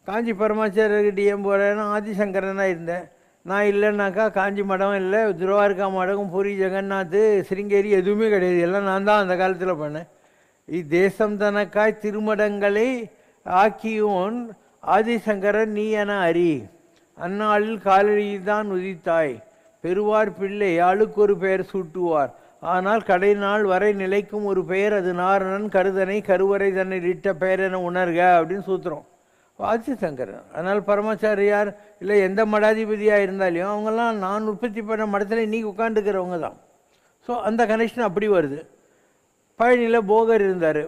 காஞ்சி பரமாச்சாரியர்கிட்ட ஏன் போகிறேன்னா ஆதிசங்கரனாக இருந்தேன். நான் இல்லைன்னாக்கா காஞ்சி மடம் இல்லை, திருவாரூர் மடம், பூரி ஜெகநாத், சிருங்கேரி எதுவுமே கிடையாது. எல்லாம் நான் தான் அந்த காலத்தில் பண்ணேன். தேசம் தனக்காய் திருமடங்களை ஆக்கியோன் ஆதிசங்கரன் நீ என அறி, அந்நாளில் காலையில் தான் உதித்தாய், பெறுவார் பிள்ளை ஆளுக்கு ஒரு பெயர் சூட்டுவார், ஆனால் கடை நாள் வரை நிலைக்கும் ஒரு பெயர், அது நாரணன் கருதனை கருவறை தன்னை இட்ட பெயர் என உணர்க அப்படின்னு சூத்திரம் ஆதிசங்கரன். அதனால் பரமாச்சாரியார் இல்லை எந்த மடாதிபதியாக இருந்தாலையும் அவங்கெல்லாம் நான் உற்பத்தி பண்ண மடத்தில் இன்றைக்கி உட்காந்துக்கிறவங்க தான். ஸோ அந்த கனெக்ஷன் அப்படி வருது. பழனியில் போகர் இருந்தார்.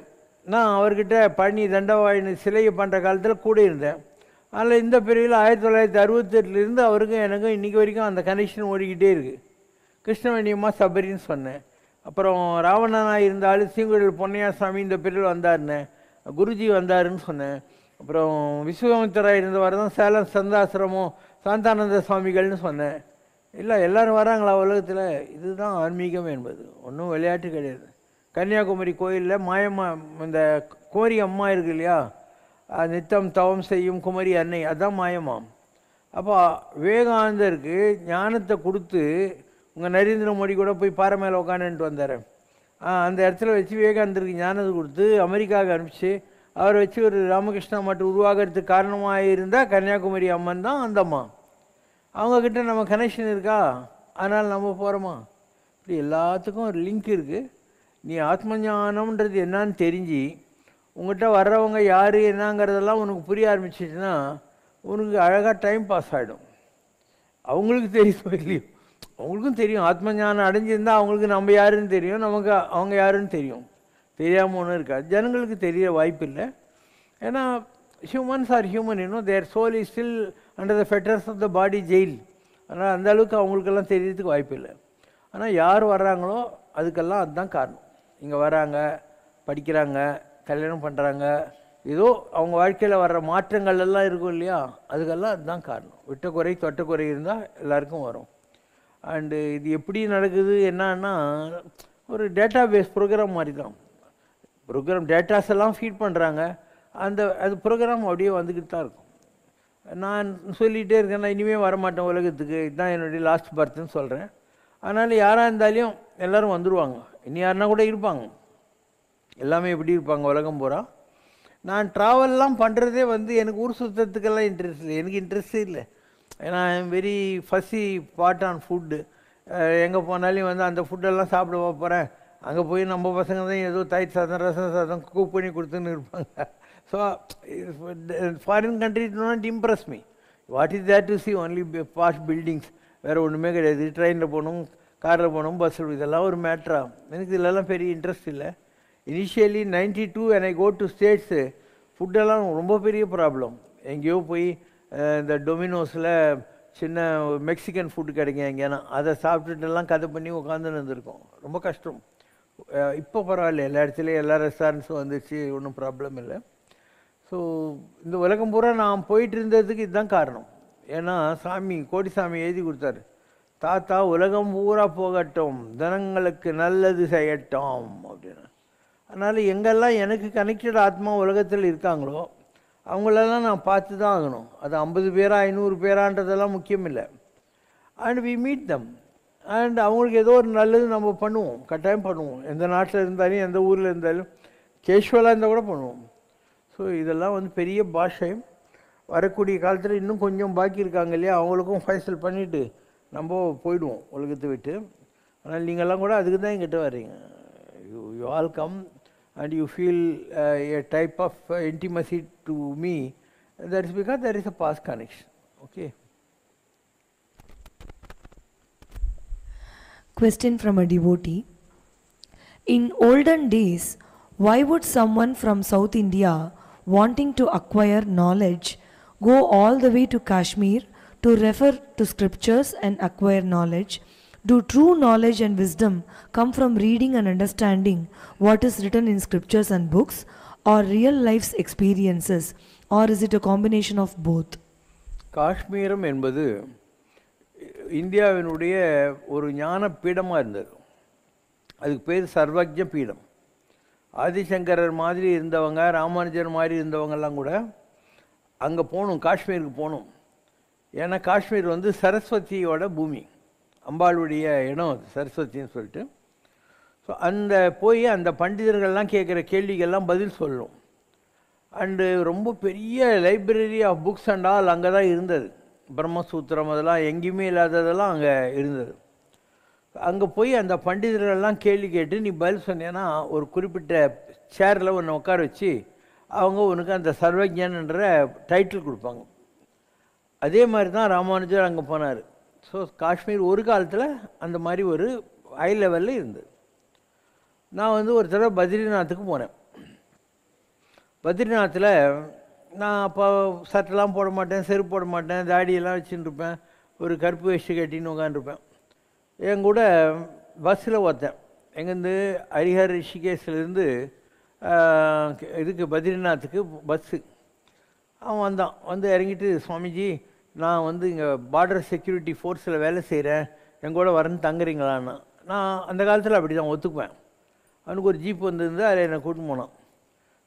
நான் அவர்கிட்ட பழனி தண்டவாயினி சிலையை பண்ணுற காலத்தில் கூட இருந்தேன். அதில் இந்த பிரிவில் 1968 அவருக்கும் எனக்கும் இன்றைக்கி வரைக்கும் அந்த கனெக்ஷன் ஓடிக்கிட்டே இருக்குது. கிருஷ்ணவேணியம்மா சபரின்னு சொன்னேன். அப்புறம் ராவணனாக இருந்தாலும் சீங்குழல் பொன்னையாசாமி இந்த பிரிவில் வந்தாருன்னு, குருஜி வந்தாருன்னு சொன்னேன். அப்புறம் விஸ்வாமித்திராக இருந்தவர் தான் சேலம் சந்தாசிரமம் சாந்தானந்த சுவாமிகள்னு சொன்னேன். இல்லை எல்லோரும் வராங்களா உலகத்தில்? இதுதான் ஆன்மீகம் என்பது. ஒன்றும் விளையாட்டு கிடையாது. கன்னியாகுமரி கோயிலில் மாயம்மா இந்த கோரி அம்மா இருக்கு இல்லையா, நித்தம் தவம் செய்யும் குமரி அன்னை, அதுதான் மாயம்மா. அப்போ விவேகானந்தருக்கு ஞானத்தை கொடுத்து உங்கள் நரேந்திர மோடி கூட போய் பாறை மேலே உட்காந்துட்டு வந்தார். அந்த இடத்துல வச்சு விவேகானந்தருக்கு ஞானத்தை கொடுத்து அமெரிக்காவுக்கு அனுப்பிச்சு அவரை வச்சு ஒரு ராமகிருஷ்ணா மட்டம் உருவாகிறதுக்கு காரணமாக இருந்தால் கன்னியாகுமரி அம்மன் தான் அந்த அம்மா. அவங்கக்கிட்ட நம்ம கனெக்ஷன் இருக்கா, அதனால் நம்ம போகிறோமா? இப்படி எல்லாத்துக்கும் ஒரு லிங்க் இருக்குது. நீ ஆத்ம ஞானம்ன்றது என்னான்னு தெரிஞ்சு உங்கள்கிட்ட வர்றவங்க யார் என்னங்கிறதெல்லாம் உனக்கு புரிய ஆரம்பிச்சிச்சுன்னா உனக்கு அழகாக டைம் பாஸ் ஆகிடும். அவங்களுக்கு தெரியும் இல்லையோ, அவங்களுக்கும் தெரியும். ஆத்ம ஞானம் அடைஞ்சிருந்தால் அவங்களுக்கு நம்ம யாருன்னு தெரியும், நமக்கு அவங்க யாருன்னு தெரியும். தெரியாமல் ஒன்றும் இருக்காது. ஜனங்களுக்கு தெரிய வாய்ப்பு இல்லை. ஏன்னா ஹியூமன்ஸ் ஆர் ஹியூமன், இன்னும் their soul is still under the fetters of the body jail. அதனால் அந்த அளவுக்கு அவங்களுக்கெல்லாம் தெரியறதுக்கு வாய்ப்பு இல்லை. ஆனால் யார் வர்றாங்களோ அதுக்கெல்லாம் அதுதான் காரணம். இங்கே வராங்க, படிக்கிறாங்க, கல்யாணம் பண்ணுறாங்க, ஏதோ அவங்க வாழ்க்கையில் வர்ற மாற்றங்கள் எல்லாம் இருக்கும் இல்லையா, அதுக்கெல்லாம் அதுதான் காரணம். விட்ட குறை தொட்ட குறை இருந்தால் எல்லாருக்கும் வரும். அண்டு இது எப்படி நடக்குது என்னன்னா, ஒரு டேட்டா பேஸ் ப்ரோக்ராம் மாதிரி தான். ப்ரோக்ராம் டேட்டாஸ் எல்லாம் ஃபீட் பண்ணுறாங்க, அது ப்ரோக்ராம் அப்படியே வந்துக்கிட்டு தான் இருக்கும். நான் சொல்லிகிட்டே இருக்கேன், நான் இனிமேல் வரமாட்டேன் உலகத்துக்கு, இதுதான் என்னுடைய லாஸ்ட் பர்த்ன்னு சொல்கிறேன். அதனால் யாராக இருந்தாலும் எல்லோரும் வந்துடுவாங்க. இனி யாருன்னா கூட இருப்பாங்க. எல்லாமே எப்படி இருப்பாங்க உலகம் பூரா. நான் ட்ராவல்லாம் பண்ணுறதே எனக்கு ஊர் சுற்றத்துக்கெல்லாம் இன்ட்ரெஸ்ட் இல்லை, எனக்கு இன்ட்ரெஸ்டே இல்லை. ஏன்னா I am very ஃபஸ்ஸி part on food. எங்கே போனாலும் அந்த ஃபுட்டெல்லாம் சாப்பிட போகிறேன், அங்கே போய் நம்ம பசங்க தான் ஏதோ தயிர் சாதம் ரசம் சாதம் குக் பண்ணி கொடுத்துன்னு இருப்பாங்க. So foreign country do not impress me. What is that to see only vast buildings, வேறு ஒன்றுமே கிடையாது. ட்ரெயினில் போகணும், காரில் போகணும், பஸ்ஸில், இதெல்லாம் ஒரு மேட்ரா. எனக்கு இதெல்லாம் பெரிய இன்ட்ரெஸ்ட் இல்லை. Initially 92 when I go to States, ஃபுட்டெல்லாம் ரொம்ப பெரிய ப்ராப்ளம். எங்கேயோ போய் இந்த டொமினோஸில் சின்ன மெக்சிகன் ஃபுட்டு கிடைக்கும் எங்கேனா, அதை சாப்பிட்டுட்டுலாம் கதை பண்ணி உட்காந்துன்னு இருந்திருக்கோம். ரொம்ப கஷ்டம். இப்போ பரவாயில்ல, எல்லா இடத்துலையும் எல்லா ரெஸ்டாரண்ட்ஸும் வந்துச்சு, ஒன்றும் ப்ராப்ளம் இல்லை. ஸோ இந்த உலகம் பூரா நான் போயிட்டு இருந்ததுக்கு இதுதான் காரணம். ஏன்னா சாமி கோடிசாமி எழுதி கொடுத்தாரு, தாத்தா உலகம் பூரா போகட்டும், ஜனங்களுக்கு நல்லது செய்யட்டும் அப்படின்னு. அதனால் எங்கெல்லாம் எனக்கு கனெக்டட் ஆத்மா உலகத்தில் இருக்காங்களோ அவங்களெல்லாம் நான் பார்த்து தான் ஆகணும். அது 50 பேரா 500 பேரான்றதெல்லாம் முக்கியம் இல்லை. And we meet them and அவங்களுக்கு ஏதோ ஒரு நல்லது நம்ம பண்ணுவோம், கட்டாயம் பண்ணுவோம். எந்த நாட்டில் இருந்தாலும் எந்த ஊரில் இருந்தாலும் கேஷுவலாக இருந்தால் கூட பண்ணுவோம். ஸோ இதெல்லாம் பெரிய பாஷை. வரக்கூடிய காலத்தில் இன்னும் கொஞ்சம் பாக்கி இருக்காங்க இல்லையா, அவங்களுக்கும் ஃபைசல் பண்ணிவிட்டு நம்ம போயிடுவோம் உலகத்தை விட்டு. ஆனால் நீங்கள்லாம் கூட அதுக்கு தான் எங்கிட்ட வர்றீங்க. You all come and you feel a type of intimacy to me. That is because there is a past connection. Okay. Question from a devotee. In olden days, why would someone from South India wanting to acquire knowledge go all the way to Kashmir to refer to scriptures and acquire knowledge? Do true knowledge and wisdom come from reading and understanding what is written in scriptures and books, or real life's experiences, or is it a combination of both? காஷ்மீரம் என்பது இந்தியாவினுடைய ஒரு ஞான பீடமாக இருந்தது. அதுக்கு பேர் சர்வஜ்ஞ பீடம். ஆதிசங்கரர் மாதிரி இருந்தவங்க, ராமானுஜர் மாதிரி இருந்தவங்கெல்லாம் கூட அங்கே போகணும், காஷ்மீருக்கு போகணும். ஏன்னா காஷ்மீர் சரஸ்வதியோட பூமி, அம்பாளுடைய இடம் அது சரஸ்வதின்னு சொல்லிட்டு. ஸோ போய் அந்த பண்டிதர்கள்லாம் கேட்குற கேள்விகள்லாம் பதில் சொல்லணும். அண்டு ரொம்ப பெரிய library of books and all அங்கே தான் இருந்தது. பிரம்மசூத்திரம் அதெல்லாம் எங்கேயுமே இல்லாததெல்லாம் அங்கே இருந்தது. அங்கே போய் அந்த பண்டிதர்கள்லாம் கேள்வி கேட்டு நீ பதில் சொன்னேன்னா ஒரு குறிப்பிட்ட சேரில் ஒன்று உட்கார வச்சு அவங்க உனக்கு அந்த சர்வஜ்ஞன்ற டைட்டில் கொடுப்பாங்க. அதே மாதிரி தான் ராமானுஜர் அங்கே போனார். ஸோ காஷ்மீர் ஒரு காலத்தில் அந்த மாதிரி ஒரு ஹை லெவலில் இருந்தது. நான் ஒரு தடவை பத்ரிநாத்துக்கு போனேன். பத்ரிநாத்தில் நான் அப்போ சட்டெல்லாம் போட மாட்டேன், செருப்பு போட மாட்டேன், தாடியெல்லாம் வச்சுட்டு இருப்பேன், ஒரு கருப்பு வேஷ்டி கட்டின்னு உட்காந்துருப்பேன். என் கூட பஸ்ஸில் ஓத்தேன். எங்கேருந்து ஹரிஹர் ரிஷிகேஷ்லேருந்து இதுக்கு பத்ரிநாத்துக்கு பஸ்ஸு. அவன் வந்தான், இறங்கிட்டு சுவாமிஜி நான் இங்கே பார்டர் செக்யூரிட்டி ஃபோர்ஸில் வேலை செய்கிறேன், எங்கூட வரேன்னு தங்குறீங்களான்னா. நான் அந்த காலத்தில் அப்படி தான் ஒத்துக்குவேன். அவனுக்கு ஒரு ஜீப் வந்திருந்து அதில் என்னை கூட்டின்னு போனான்.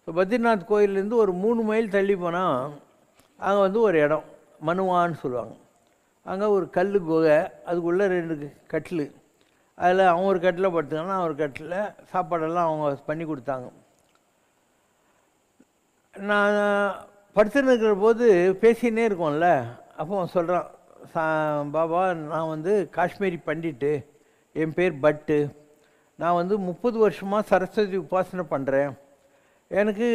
ஸோ பத்ரிநாத் கோயிலேருந்து ஒரு 3 மைல் தள்ளி போனால் அங்கே வந்து ஒரு இடம் மனுவான்னு சொல்லுவாங்க. அங்கே ஒரு கல் குகை, அதுக்குள்ளே 2 கட்டில், அதில் அவன் ஒரு கட்டில் படுத்துக்கானா, அவன் ஒரு கட்டில் சாப்பாடெல்லாம் அவங்க பண்ணி கொடுத்தாங்க. நான் படுத்துன்னு இருக்கிற போது பேசினே இருக்கோம்ல, அப்போ அவன் சொல்கிறான், பாபா நான் வந்து காஷ்மீரி பண்டிட்டு, என் பேர் பட்டு, நான் வந்து 30 வருஷமாக சரஸ்வதி உபாசனை பண்ணுறேன், எனக்கு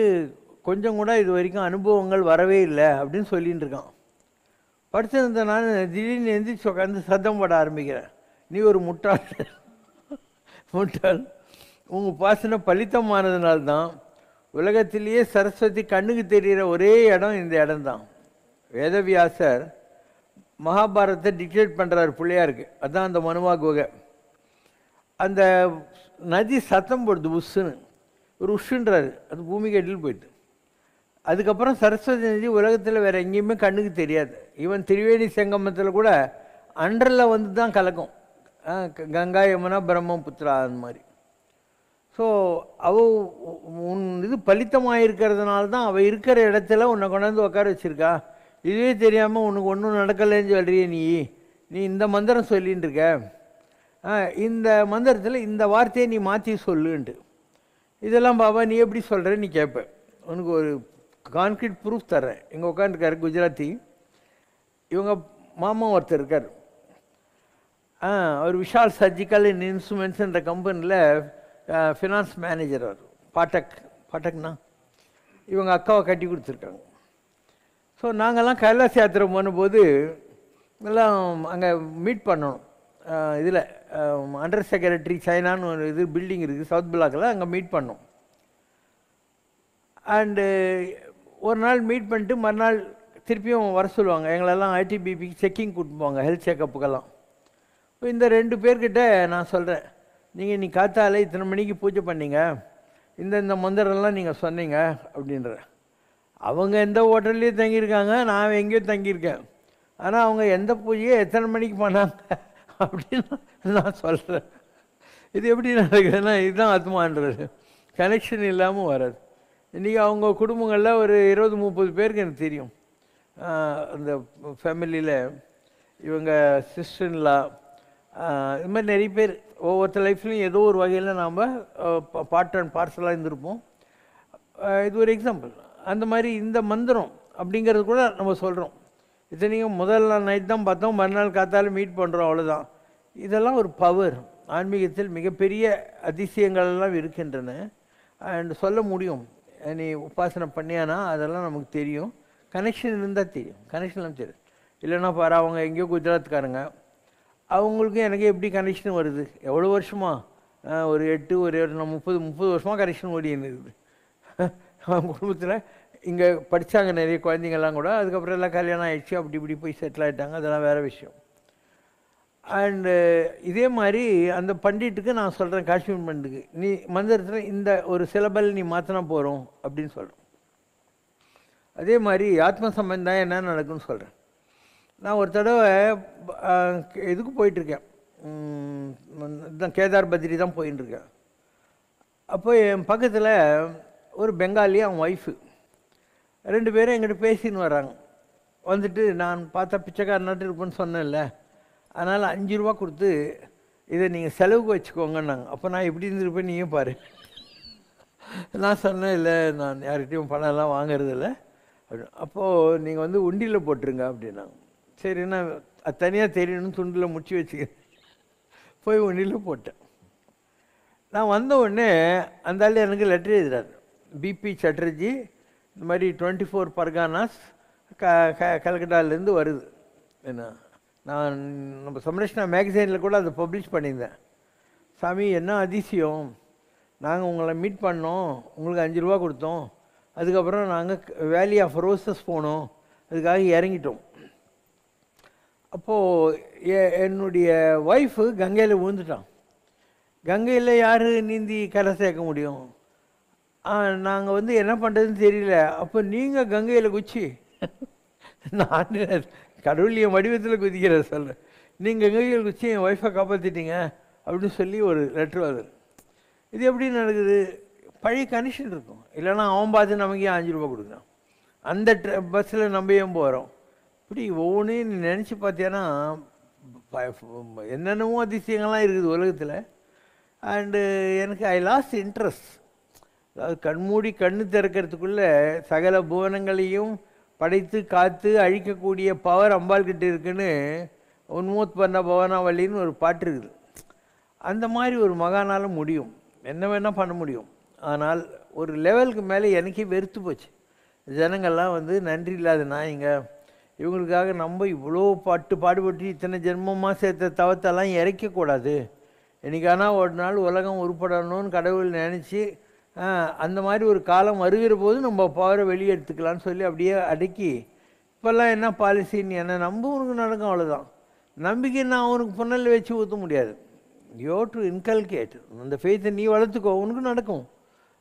கொஞ்சம் கூட இது வரைக்கும் அனுபவங்கள் வரவே இல்லை அப்படின்னு சொல்லின்னு இருக்கான். படுத்திருந்த நான் திடீர்னு எந்திரிச்சு உட்காந்து சத்தம் போட ஆரம்பிக்கிறேன், நீ ஒரு முட்டாள், முட்டாள், உங்கள் உபாசனை பலித்தமானதுனால்தான் உலகத்திலேயே சரஸ்வதி கண்ணுக்கு தெரிகிற ஒரே இடம் இந்த இடம்தான். வேதவியாசர் மகாபாரதத்தை டிக்டேட் பண்ணுறாரு பிள்ளையாருக்கு, அதுதான் அந்த மனுவா குகை. அந்த நதி சத்தம் போடுது உஷ்ஷுன்னு, ஒரு உஷ்ஷுன்றாரு, அது பூமிக்கு அடியில் போயிட்டு. அதுக்கப்புறம் சரஸ்வதி நதி உலகத்தில் வேறு எங்கேயுமே கண்ணுக்கு தெரியாது. ஈவன் திரிவேணி சங்கமத்தில் கூட அண்டரில் வந்து தான் கலக்கும், கங்கா யமுனா பிரம்மபுத்திரா அந்த மாதிரி. ஸோ உன் இது பலித்தமாக இருக்கிறதுனால தான் அவள் இருக்கிற இடத்துல உன்னை கொண்டாந்து உட்கார வச்சுருக்கா. இதுவே தெரியாமல் உனக்கு ஒன்றும் நடக்கலைன்னு சொல்கிறிய நீ இந்த மந்திரம் சொல்லின்னு இருக்க, இந்த மந்திரத்தில் இந்த வார்த்தையை நீ மாற்றி சொல்லுன்ட்டு. இதெல்லாம் பாபா நீ எப்படி சொல்கிற நீ கேட்ப, உனக்கு ஒரு கான்க்ரீட் ப்ரூஃப் தர்றேன். இங்கே உட்காந்துருக்காரு குஜராத்தி, இவங்க மாமா ஒருத்தர் இருக்கார், அவர் விஷால் சர்ஜிக்கல் அண்ட் இன்ஸ்ட்ருமெண்ட்ஸ்ன்ற கம்பெனியில் ஃபினான்ஸ் மேனேஜர். அவர் பாட்டக்னா இவங்க அக்காவை கட்டி கொடுத்துருக்காங்க. ஸோ நாங்கள்லாம் கைலாஸ் யாத்திரை போனபோது எல்லாம் அங்கே மீட் பண்ணணும். இதில் அண்டர் செக்ரட்டரி சைனான்னு ஒரு இது பில்டிங் இருக்குது சவுத் பிளாக்கில், அங்கே மீட் பண்ணோம். அண்டு ஒரு நாள் மீட் பண்ணிட்டு மறுநாள் திருப்பியும் வர சொல்லுவாங்க. எங்களெல்லாம் ஐடிபிபிக்கு செக்கிங் கூப்பிட்டு போவாங்க, ஹெல்த் செக்கப்புக்கெல்லாம். இப்போ இந்த 2 பேர்கிட்ட நான் சொல்கிறேன், நீ காத்தாலே இத்தனை மணிக்கு பூஜை பண்ணீங்க, இந்த மந்திரம்லாம் நீங்கள் சொன்னீங்க அப்படின்ற. அவங்க எந்த ஹோட்டல்லையும் தங்கியிருக்காங்க, நான் எங்கேயோ தங்கியிருக்கேன், ஆனால் அவங்க எந்த பூஜையை எத்தனை மணிக்கு பண்ணாங்க அப்படின்னு நான் சொல்கிறேன். இது எப்படி நடக்குதுன்னா இதுதான் ஆத்மான்றது, கனெக்ஷன் இல்லாமல் வராது. இன்றைக்கி அவங்க குடும்பங்களில் ஒரு 20-30 பேருக்கு எனக்கு தெரியும். அந்த ஃபேமிலியில் இவங்க சிஸ்டர்லா இது மாதிரி நிறைய பேர், ஒவ்வொருத்தர் லைஃப்லையும் ஏதோ ஒரு வகையில் நாம் பார்ட் அண்ட் பார்சலாக இருந்திருப்போம். இது ஒரு எக்ஸாம்பிள். அந்த மாதிரி இந்த மந்திரம் அப்படிங்கிறது கூட நம்ம சொல்கிறோம். இத்தனைக்கும் முதல் நாள் நைட் தான் பார்த்தோம், மறுநாள் காத்தாலும் மீட் பண்ணுறோம், அவ்வளோதான். இதெல்லாம் ஒரு பவர். ஆன்மீகத்தில் மிகப்பெரிய அதிசயங்கள்லாம் இருக்கின்றன. அண்ட் சொல்ல முடியும், நீ உபாசனை பண்ணியானா அதெல்லாம் நமக்கு தெரியும். கனெக்ஷன் இருந்தால் தெரியும், கனெக்ஷன்லாம் தெரியும். இல்லைன்னா பாரு, அவங்க எங்கேயோ குஜராத்துக்காரங்க, அவங்களுக்கும் எனக்கு எப்படி கனெக்ஷன் வருது, எவ்வளோ வருஷமா, ஒரு 8 ஒரு 30 வருஷமாக கனெக்ஷன் ஓடின்னு இருக்குது. அவங்க குடும்பத்தில் இங்கே படித்தாங்க நிறைய குழந்தைங்கள்லாம் கூட, அதுக்கப்புறம் எல்லாம் கல்யாணம் ஆகிடுச்சு, அப்படி இப்படி போய் செட்டில் ஆகிட்டாங்க, அதெல்லாம் வேறு விஷயம். அண்டு இதே மாதிரி அந்த பண்டிட்டுக்கு நான் சொல்கிறேன், காஷ்மீர் பண்டிட்டுக்கு நீ மந்திரத்தில் இந்த ஒரு சிலபல் நீ மாற்றினா போகிறோம் அப்படின்னு சொல்கிறேன். அதே மாதிரி ஆத்ம சம்பந்தம் என்ன நடக்குன்னு சொல்கிறேன். நான் ஒரு தடவை இதுக்கு போயிட்டுருக்கேன், கேதார் பத்ரி தான் போயின்ட்டுருக்கேன். அப்போ என் பக்கத்தில் ஒரு பெங்காலி, அவன் ஒய்ஃபு, 2 பேரும் எங்கிட்ட பேசின்னு வர்றாங்க. வந்துட்டு நான் பார்த்தா பிச்சைக்காரனாட்டு இருப்பேன்னு சொன்னேன்ல, அதனால் 5 ரூபா கொடுத்து இதை நீங்கள் செலவுக்கு வச்சுக்கோங்கன்னாங்க. அப்போ நான் எப்படி இருந்திருப்பேன் நீயும் பாரு. நான் சொன்னேன், இல்லை நான் யார்கிட்டையும் பணம்லாம் வாங்கிறதில்ல அப்படின்னு. அப்போது நீங்கள் வந்து உண்டியில் போட்டுருங்க அப்படின்னாங்க. சரி, நான் அது தனியாக தெரியணும்னு துண்டில் முடிச்சு வச்சுக்கிறேன். போய் உண்டியில் போட்டேன். நான் வந்த உடனே அந்த ஆள் எனக்கு லெட்டர் எழுதுறாரு, பிபி சட்டர்ஜி, இந்த மாதிரி 24 பர்கானாஸ் கல்கட்டாலேருந்து வருது. என்ன, நான் நம்ம சம்ரஷ்ணா மேகசைனில் கூட அதை பப்ளிஷ் பண்ணியிருந்தேன். சாமி என்ன அதிசயம், நாங்கள் உங்களை மீட் பண்ணோம், உங்களுக்கு 5 ரூபா கொடுத்தோம், அதுக்கப்புறம் நாங்கள் வேலி ஆஃப் ரோசஸ் போனோம், அதுக்காக இறங்கிட்டோம். அப்போது என்னுடைய ஒய்ஃபு கங்கையில் விழுந்துட்டான். கங்கையில் யார் நீந்தி கரை சேர்க்க முடியும்? நாங்கள் வந்து என்ன பண்ணுறதுன்னு தெரியல. அப்போ நீங்கள் கங்கையில் குச்சி, நான் கடவுளிய வடிவத்தில் குதிக்கிற சொல்கிறேன், நீங்கள் கங்கையில் குச்சி என் ஒய்ஃபை காப்பாற்றிட்டீங்க அப்படின்னு சொல்லி ஒரு லெட்ரு வருது. இது எப்படி நடக்குது? பழைய கனெக்ஷன் இருக்கும். இல்லைன்னா அவன் பார்த்து நமக்கு 5 ரூபா கொடுக்குறான், அந்த பஸ்ஸில் நம்ம ஏன் போகிறோம்? இப்படி ஒவ்வொன்றையும் நீ நினச்சி பார்த்தீங்கன்னா என்னென்னமோ அதிசயங்கள்லாம் இருக்குது உலகத்தில். அண்டு எனக்கு ஐ லாஸ்ட் இன்ட்ரெஸ்ட். அதாவது கண்மூடி கண்ணு திறக்கிறதுக்குள்ளே சகல புவனங்களையும் படைத்து காத்து அழிக்கக்கூடிய பவர் அம்பாள்கிட்ட இருக்குன்னு உன்மோத் பண்ண பவனாவல்லின்னு ஒரு பாட்டு இருக்குது. அந்த மாதிரி ஒரு மகானால் முடியும், என்ன வேணால் பண்ண முடியும். ஆனால் ஒரு லெவலுக்கு மேலே எனக்கே வெறுத்து போச்சு. ஜனங்கள்லாம் வந்து நன்றி இல்லாத நாய்ங்க, இவங்களுக்காக நம்ம இவ்வளோ பாடுபட்டு இத்தனை ஜென்மமாக சேர்த்த தவத்தெல்லாம் இறைக்கக்கூடாது, என்றைக்கானா ஒரு நாள் உலகம் உருப்படணும்னு கடவுள் நினச்சி அந்த மாதிரி ஒரு காலம் வருகிற போது நம்ம பவரை வெளியே எடுத்துக்கலான்னு சொல்லி அப்படியே அடக்கி இப்போல்லாம் என்ன பாலிசின்னு என்ன நம்ப உனக்கு நடக்கும், அவ்வளோதான். நம்பிக்கை நான் அவனுக்கு புனல் வச்சு ஊற்ற முடியாது. யூ டு இன்கல்கேட் அந்த ஃபெய்த்தை நீ வளர்த்துக்கோ, உனக்கு நடக்கும்.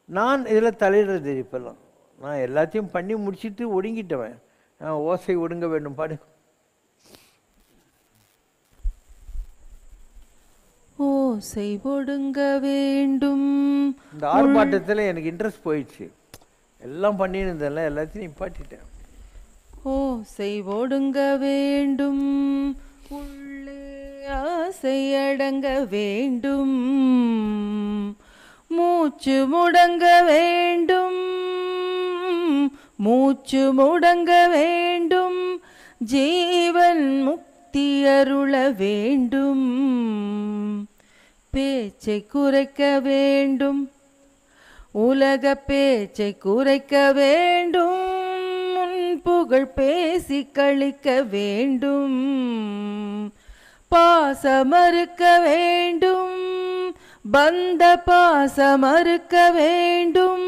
நான் இதில் தலையிடுறது இப்போல்லாம். நான் எல்லாத்தையும் பண்ணி முடிச்சுட்டு ஒடுங்கிட்டவன். ஓசை ஒடுங்க வேண்டும் பாடு. ஓசை ஒடுங்க வேண்டும். இந்த ஆர்ப்பாட்டத்தில் எனக்கு இன்ட்ரெஸ்ட் போயிடுச்சு. எல்லாம் பண்ணியிருந்தேன்ல, எல்லாத்தையும் நிப்பாட்டிட்டேன். ஓசை ஒடுங்க வேண்டும், உள்ளே ஆசை அடங்க வேண்டும், மூச்சு முடங்க வேண்டும், மூச்சு முடங்க வேண்டும், ஜீவன் முக்தி அருள வேண்டும், பேச்சை குறைக்க வேண்டும், உலக பேச்சை குறைக்க வேண்டும், உன் புகழ் பேசி கழிக்க வேண்டும், பாசமறுக்க வேண்டும், பந்த பாசமறுக்க வேண்டும்,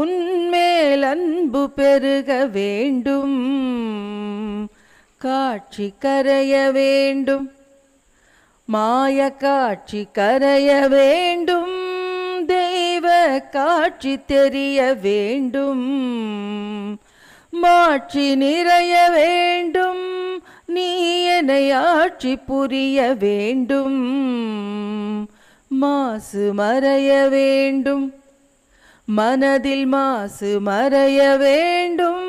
உன்மேல் அன்பு பெருக வேண்டும், காட்சி கரைய வேண்டும், மாய காட்சி கரைய வேண்டும், தெய்வ காட்சி தெரிய வேண்டும், மாட்சி நிறைய வேண்டும், நீ என்னை ஆட்சி புரிய வேண்டும், மாசு மறைய வேண்டும், மனதில் மாசு மறைய வேண்டும்,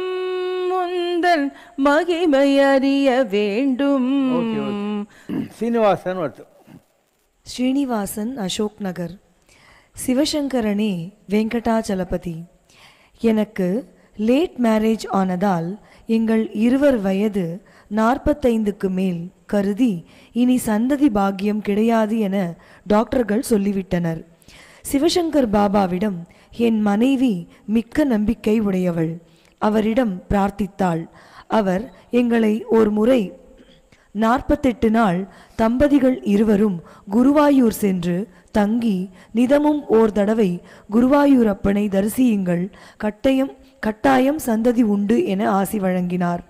முந்தன் மகிமை அறிய வேண்டும். சீனிவாசன் ஒருத்தர். ஸ்ரீனிவாசன், அசோக் நகர். சிவசங்கரனே வெங்கடாச்சலபதி, எனக்கு லேட் மேரேஜ் ஆனதால் எங்கள் இருவர் வயது 45க்கு மேல் கருதி இனி சந்ததி பாக்கியம் கிடையாது என டாக்டர்கள் சொல்லிவிட்டனர். சிவசங்கர் பாபாவிடம் என் மனைவி மிக்க நம்பிக்கை உடையவள். அவரிடம் பிரார்த்தித்தாள். அவர் எங்களை ஒரு முறை 48 நாள் தம்பதிகள் இருவரும் குருவாயூர் சென்று தங்கி நிதமும் ஓர் தடவை குருவாயூரப்பனை தரிசியுங்கள், கட்டாயம் சந்ததி உண்டு என ஆசி வழங்கினார்.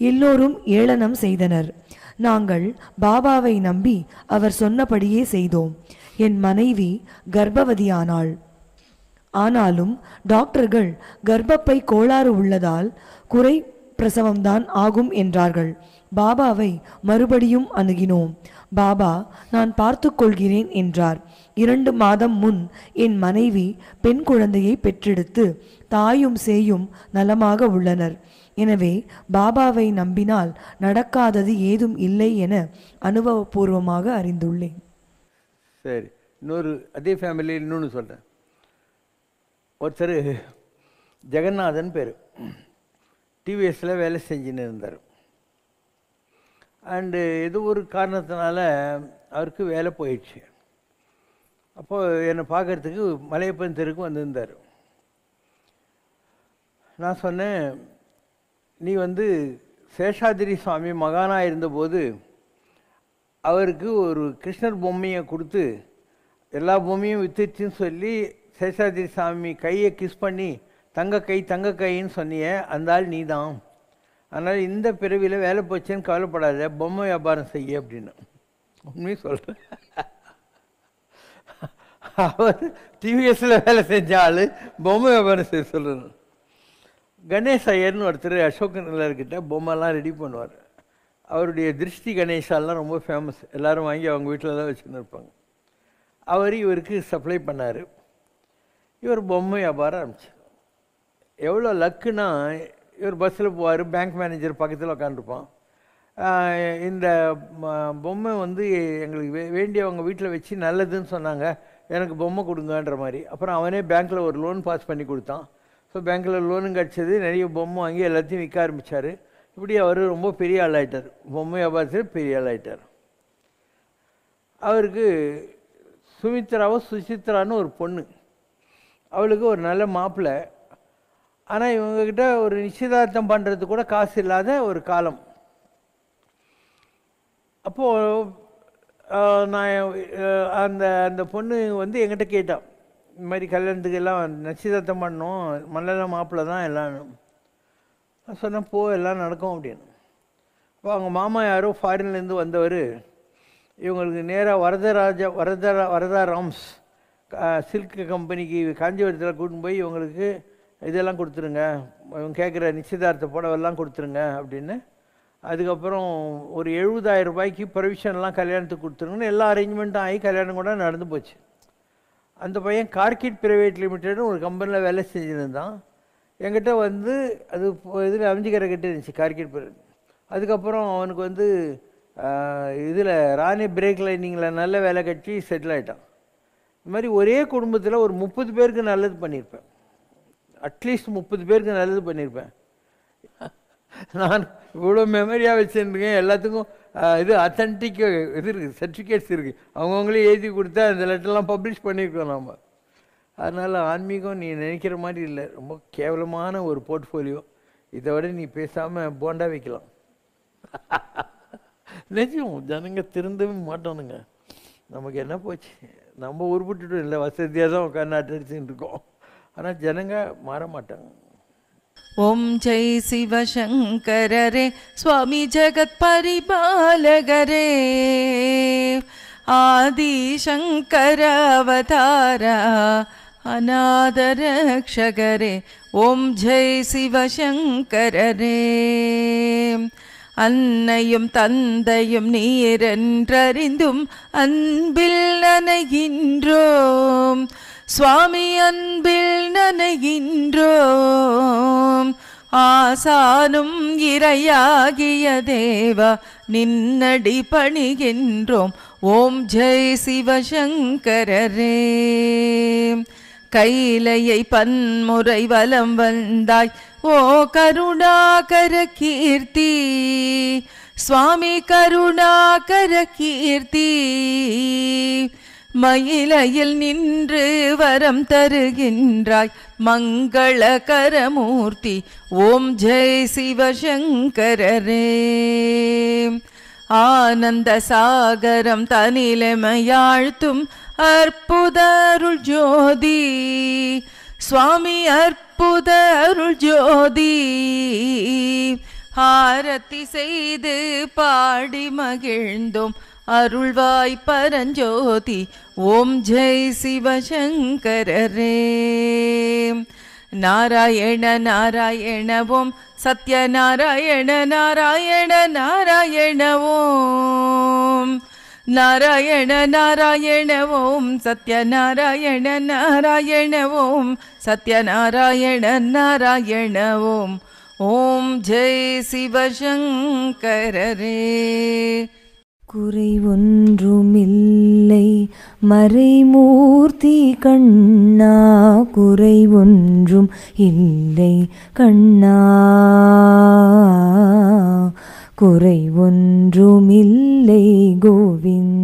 எல்லோரும் ஏளனம் செய்தனர். நாங்கள் பாபாவை நம்பி அவர் சொன்னபடியே செய்தோம். என் மனைவி கர்ப்பவதியானாள். ஆனாலும் டாக்டர்கள் கர்ப்பப்பை கோளாறு உள்ளதால் குறை பிரசவம்தான் ஆகும் என்றார்கள். பாபாவை மறுபடியும் அணுகினோம். பாபா நான் பார்த்து கொள்கிறேன் என்றார். 2 மாதம் முன் என் மனைவி பெண் குழந்தையை பெற்றெடுத்து தாயும் சேயும் நலமாக உள்ளனர். எனவே பாபாவை நம்பினால் நடக்காதது ஏதும் இல்லை என அனுபவபூர்வமாக அறிந்துள்ளேன். சரி, இன்னொரு அதே ஃபேமிலியில் இன்னொன்று சொல்கிறேன். ஒருத்தர் ஜெகநாதன் பேர், டிவிஎஸில் வேலை செஞ்சுன்னு இருந்தார். அண்டு ஏதோ ஒரு காரணத்தினால அவருக்கு வேலை போயிடுச்சு. அப்போது என்னை பார்க்குறதுக்கு மலையப்பன் தெருக்கு வந்திருந்தார். நான் சொன்னேன், நீ சேஷாதிரி சுவாமி மகானாக இருந்தபோது அவருக்கு ஒரு கிருஷ்ணர் பொம்மையை கொடுத்து எல்லா பொம்மையும் வித்துச்சுன்னு சொல்லி சேஷாதிரி சாமி கையை கிஸ் பண்ணி தங்க கைன்னு சொன்னியே, அந்த ஆள் நீ தான். அதனால் இந்த பிறவியில் வேலை போச்சேன்னு கவலைப்படாத, பொம்மை வியாபாரம் செய்ய அப்படின்னு உண்மையும் சொல்கிறேன். அவர் டிவிஎஸில் வேலை செஞ்ச ஆள் பொம்மை வியாபாரம் செய்ய சொல்கிறார். கணேஷ் ஐயர்னு ஒருத்தர் அசோக் நகர்கிட்ட பொம்மைலாம் ரெடி பண்ணுவார். அவருடைய திருஷ்டி கணேஷாலாம் ரொம்ப ஃபேமஸ். எல்லோரும் வாங்கி அவங்க வீட்டில் தான் வச்சுன்னு இருப்பாங்க. அவர் இவருக்கு சப்ளை பண்ணார். இவர் பொம்மை வியாபாரம் ஆரம்பிச்சு. எவ்வளோ லக்குன்னா, இவர் பஸ்ஸில் போவார், பேங்க் மேனேஜர் பக்கத்தில் உட்காந்துருப்பான். இந்த பொம்மை வந்து எங்களுக்கு வேண்டியவங்க வீட்டில் வச்சு நல்லதுன்னு சொன்னாங்க, எனக்கு பொம்மை கொடுங்கன்ற மாதிரி. அப்புறம் அவனே பேங்க்கில் ஒரு லோன் பாஸ் பண்ணி கொடுத்தான். ஸோ பேங்க்கில் லோனும் கிடச்சது, நிறைய பொம்மை வாங்கி எல்லாத்தையும் விற்க ஆரம்பித்தார். இப்படி அவர் ரொம்ப பெரிய ஆள் ஆகிட்டார், பொம்மை வியாபாரத்தில் பெரிய ஆள் ஆகிட்டார். அவருக்கு சுசித்ரான்னு ஒரு பொண்ணு, அவளுக்கு ஒரு நல்ல மாப்பிள்ளை. ஆனால் இவங்கக்கிட்ட ஒரு நிச்சயதார்த்தம் பண்ணுறதுக்கு கூட காசு இல்லாத ஒரு காலம். அப்போது நான் அந்த பொண்ணு வந்து என்கிட்ட கேட்டான், இந்த மாதிரி கல்யாணத்துக்கு எல்லாம் நிச்சயதார்த்தம் பண்ணோம், மல்லெல்லாம் மாப்பிள்ளை தான் எல்லாம். நான் சொன்னேன், போ எல்லாம் நடக்கும் அப்படின்னு. அப்போ அவங்க மாமா யாரோ ஃபாரின்லேருந்து வந்தவர் இவங்களுக்கு நேராக வரதா ராம்ஸ் சில்க் கம்பெனிக்கு காஞ்சிபுரத்தில் கூட்டின்னு போய் இவங்களுக்கு இதெல்லாம் கொடுத்துருங்க, இவங்க கேட்குற நிச்சயதார்த்த புடவெல்லாம் கொடுத்துருங்க அப்படின்னு. அதுக்கப்புறம் ஒரு 70,000 ரூபாய்க்கு ப்ரொவிஷன்லாம் கல்யாணத்துக்கு கொடுத்துருங்கன்னு எல்லா அரேஞ்ச்மெண்ட்டும் ஆகி கல்யாணம் கூட நடந்து போச்சு. அந்த பையன் கார்கிட் பிரைவேட் லிமிட்டட்னு ஒரு கம்பெனியில் வேலை செஞ்சுருந்தான். என்கிட்ட வந்து அது இதில் அமைஞ்சிக்கிற கிட்டே இருந்துச்சு கார்கிட் பிரைவேட். அதுக்கப்புறம் அவனுக்கு வந்து இதில் ராணி பிரேக் லைனிங்கில் நல்ல வேலை கட்டி செட்டில் ஆகிட்டான். இது மாதிரி ஒரே குடும்பத்தில் ஒரு 30 பேருக்கு நல்லது பண்ணியிருப்பேன், அட்லீஸ்ட் 30 பேருக்கு நல்லது பண்ணியிருப்பேன். நான் இவ்வளோ மெமரியாக வச்சுருக்கேன். எல்லாத்துக்கும் இது அத்தன்டிக் இது இருக்குது, சர்டிஃபிகேட்ஸ் இருக்குது, அவங்கவுங்களே எழுதி கொடுத்தா அந்த லெட்டர்லாம் பப்ளிஷ் பண்ணியிருக்கோம் நாம். அதனால் ஆன்மீகம் நீ நினைக்கிற மாதிரி இல்லை, ரொம்ப கேவலமான ஒரு போர்ட்ஃபோலியோ. இதை விட நீ பேசாமல் போண்டா வைக்கலாம். நிஜம், ஜனங்க திருந்தவே மாட்டோனுங்க. நமக்கு என்ன போச்சு, நம்ம உருப்பிட்டுட்டோம், இல்லை வசதியாக தான் உட்காந்து அடிச்சுட்டு இருக்கோம். ஆனால் ஜனங்க மாற மாட்டாங்க. ஓம் ஜெய் சிவசங்கரரே சுவாமி ஜகத் பரிபாலகரே ஆதி சங்கர அவதாரா அநாதரக்ஷகரே. ஓம் ஜெய் சிவசங்கரரே. அன்னையும் தந்தையும் நீரென்றறிந்தும் அன்பில் நனைகின்றோம் சுவாமி, அன்பில் நனைகின்றோம். ஆசானும் இறையாகிய தேவா நின்னடி பணிகின்றோம். ஓம் ஜெய் சிவசங்கரரே. கைலையை பன்முறை வலம் வந்தாய் ஓ கருணாகர கீர்த்தி சுவாமி, கருணாகர கீர்த்தி. மயிலையில் நின்று வரம் தருகின்றாய் மங்களகரமூர்த்தி. ஓம் ஜெய் சிவசங்கரரே. ஆனந்த சாகரம் தனிலைமையாழ்த்தும் அற்புத அருள் ஜோதி சுவாமி, அற்புத அருள் ஜோதி. ஆரத்தி செய்து பாடி மகிழ்ந்தோம் அருள்வாய் பரஞ்சோதி. ஓம் ஜெய் சிவசங்கரரே. நாராயண நாராயண ஓம் சத்யநாராயண நாராயண நாராயண ஓம் நாராயண நாராயண ஓம் சத்யநாராயண நாராயண ஓம் சத்யநாராயண நாராயண ஓம். ஓம் ஜெய் சிவசங்கரரே. குறை ஒன்றுமில்லை மறைமூர்த்தி கண்ணா, குறை ஒன்றும் இல்லை கண்ணா, குறை ஒன்றுமில்லை கோவிந்தா.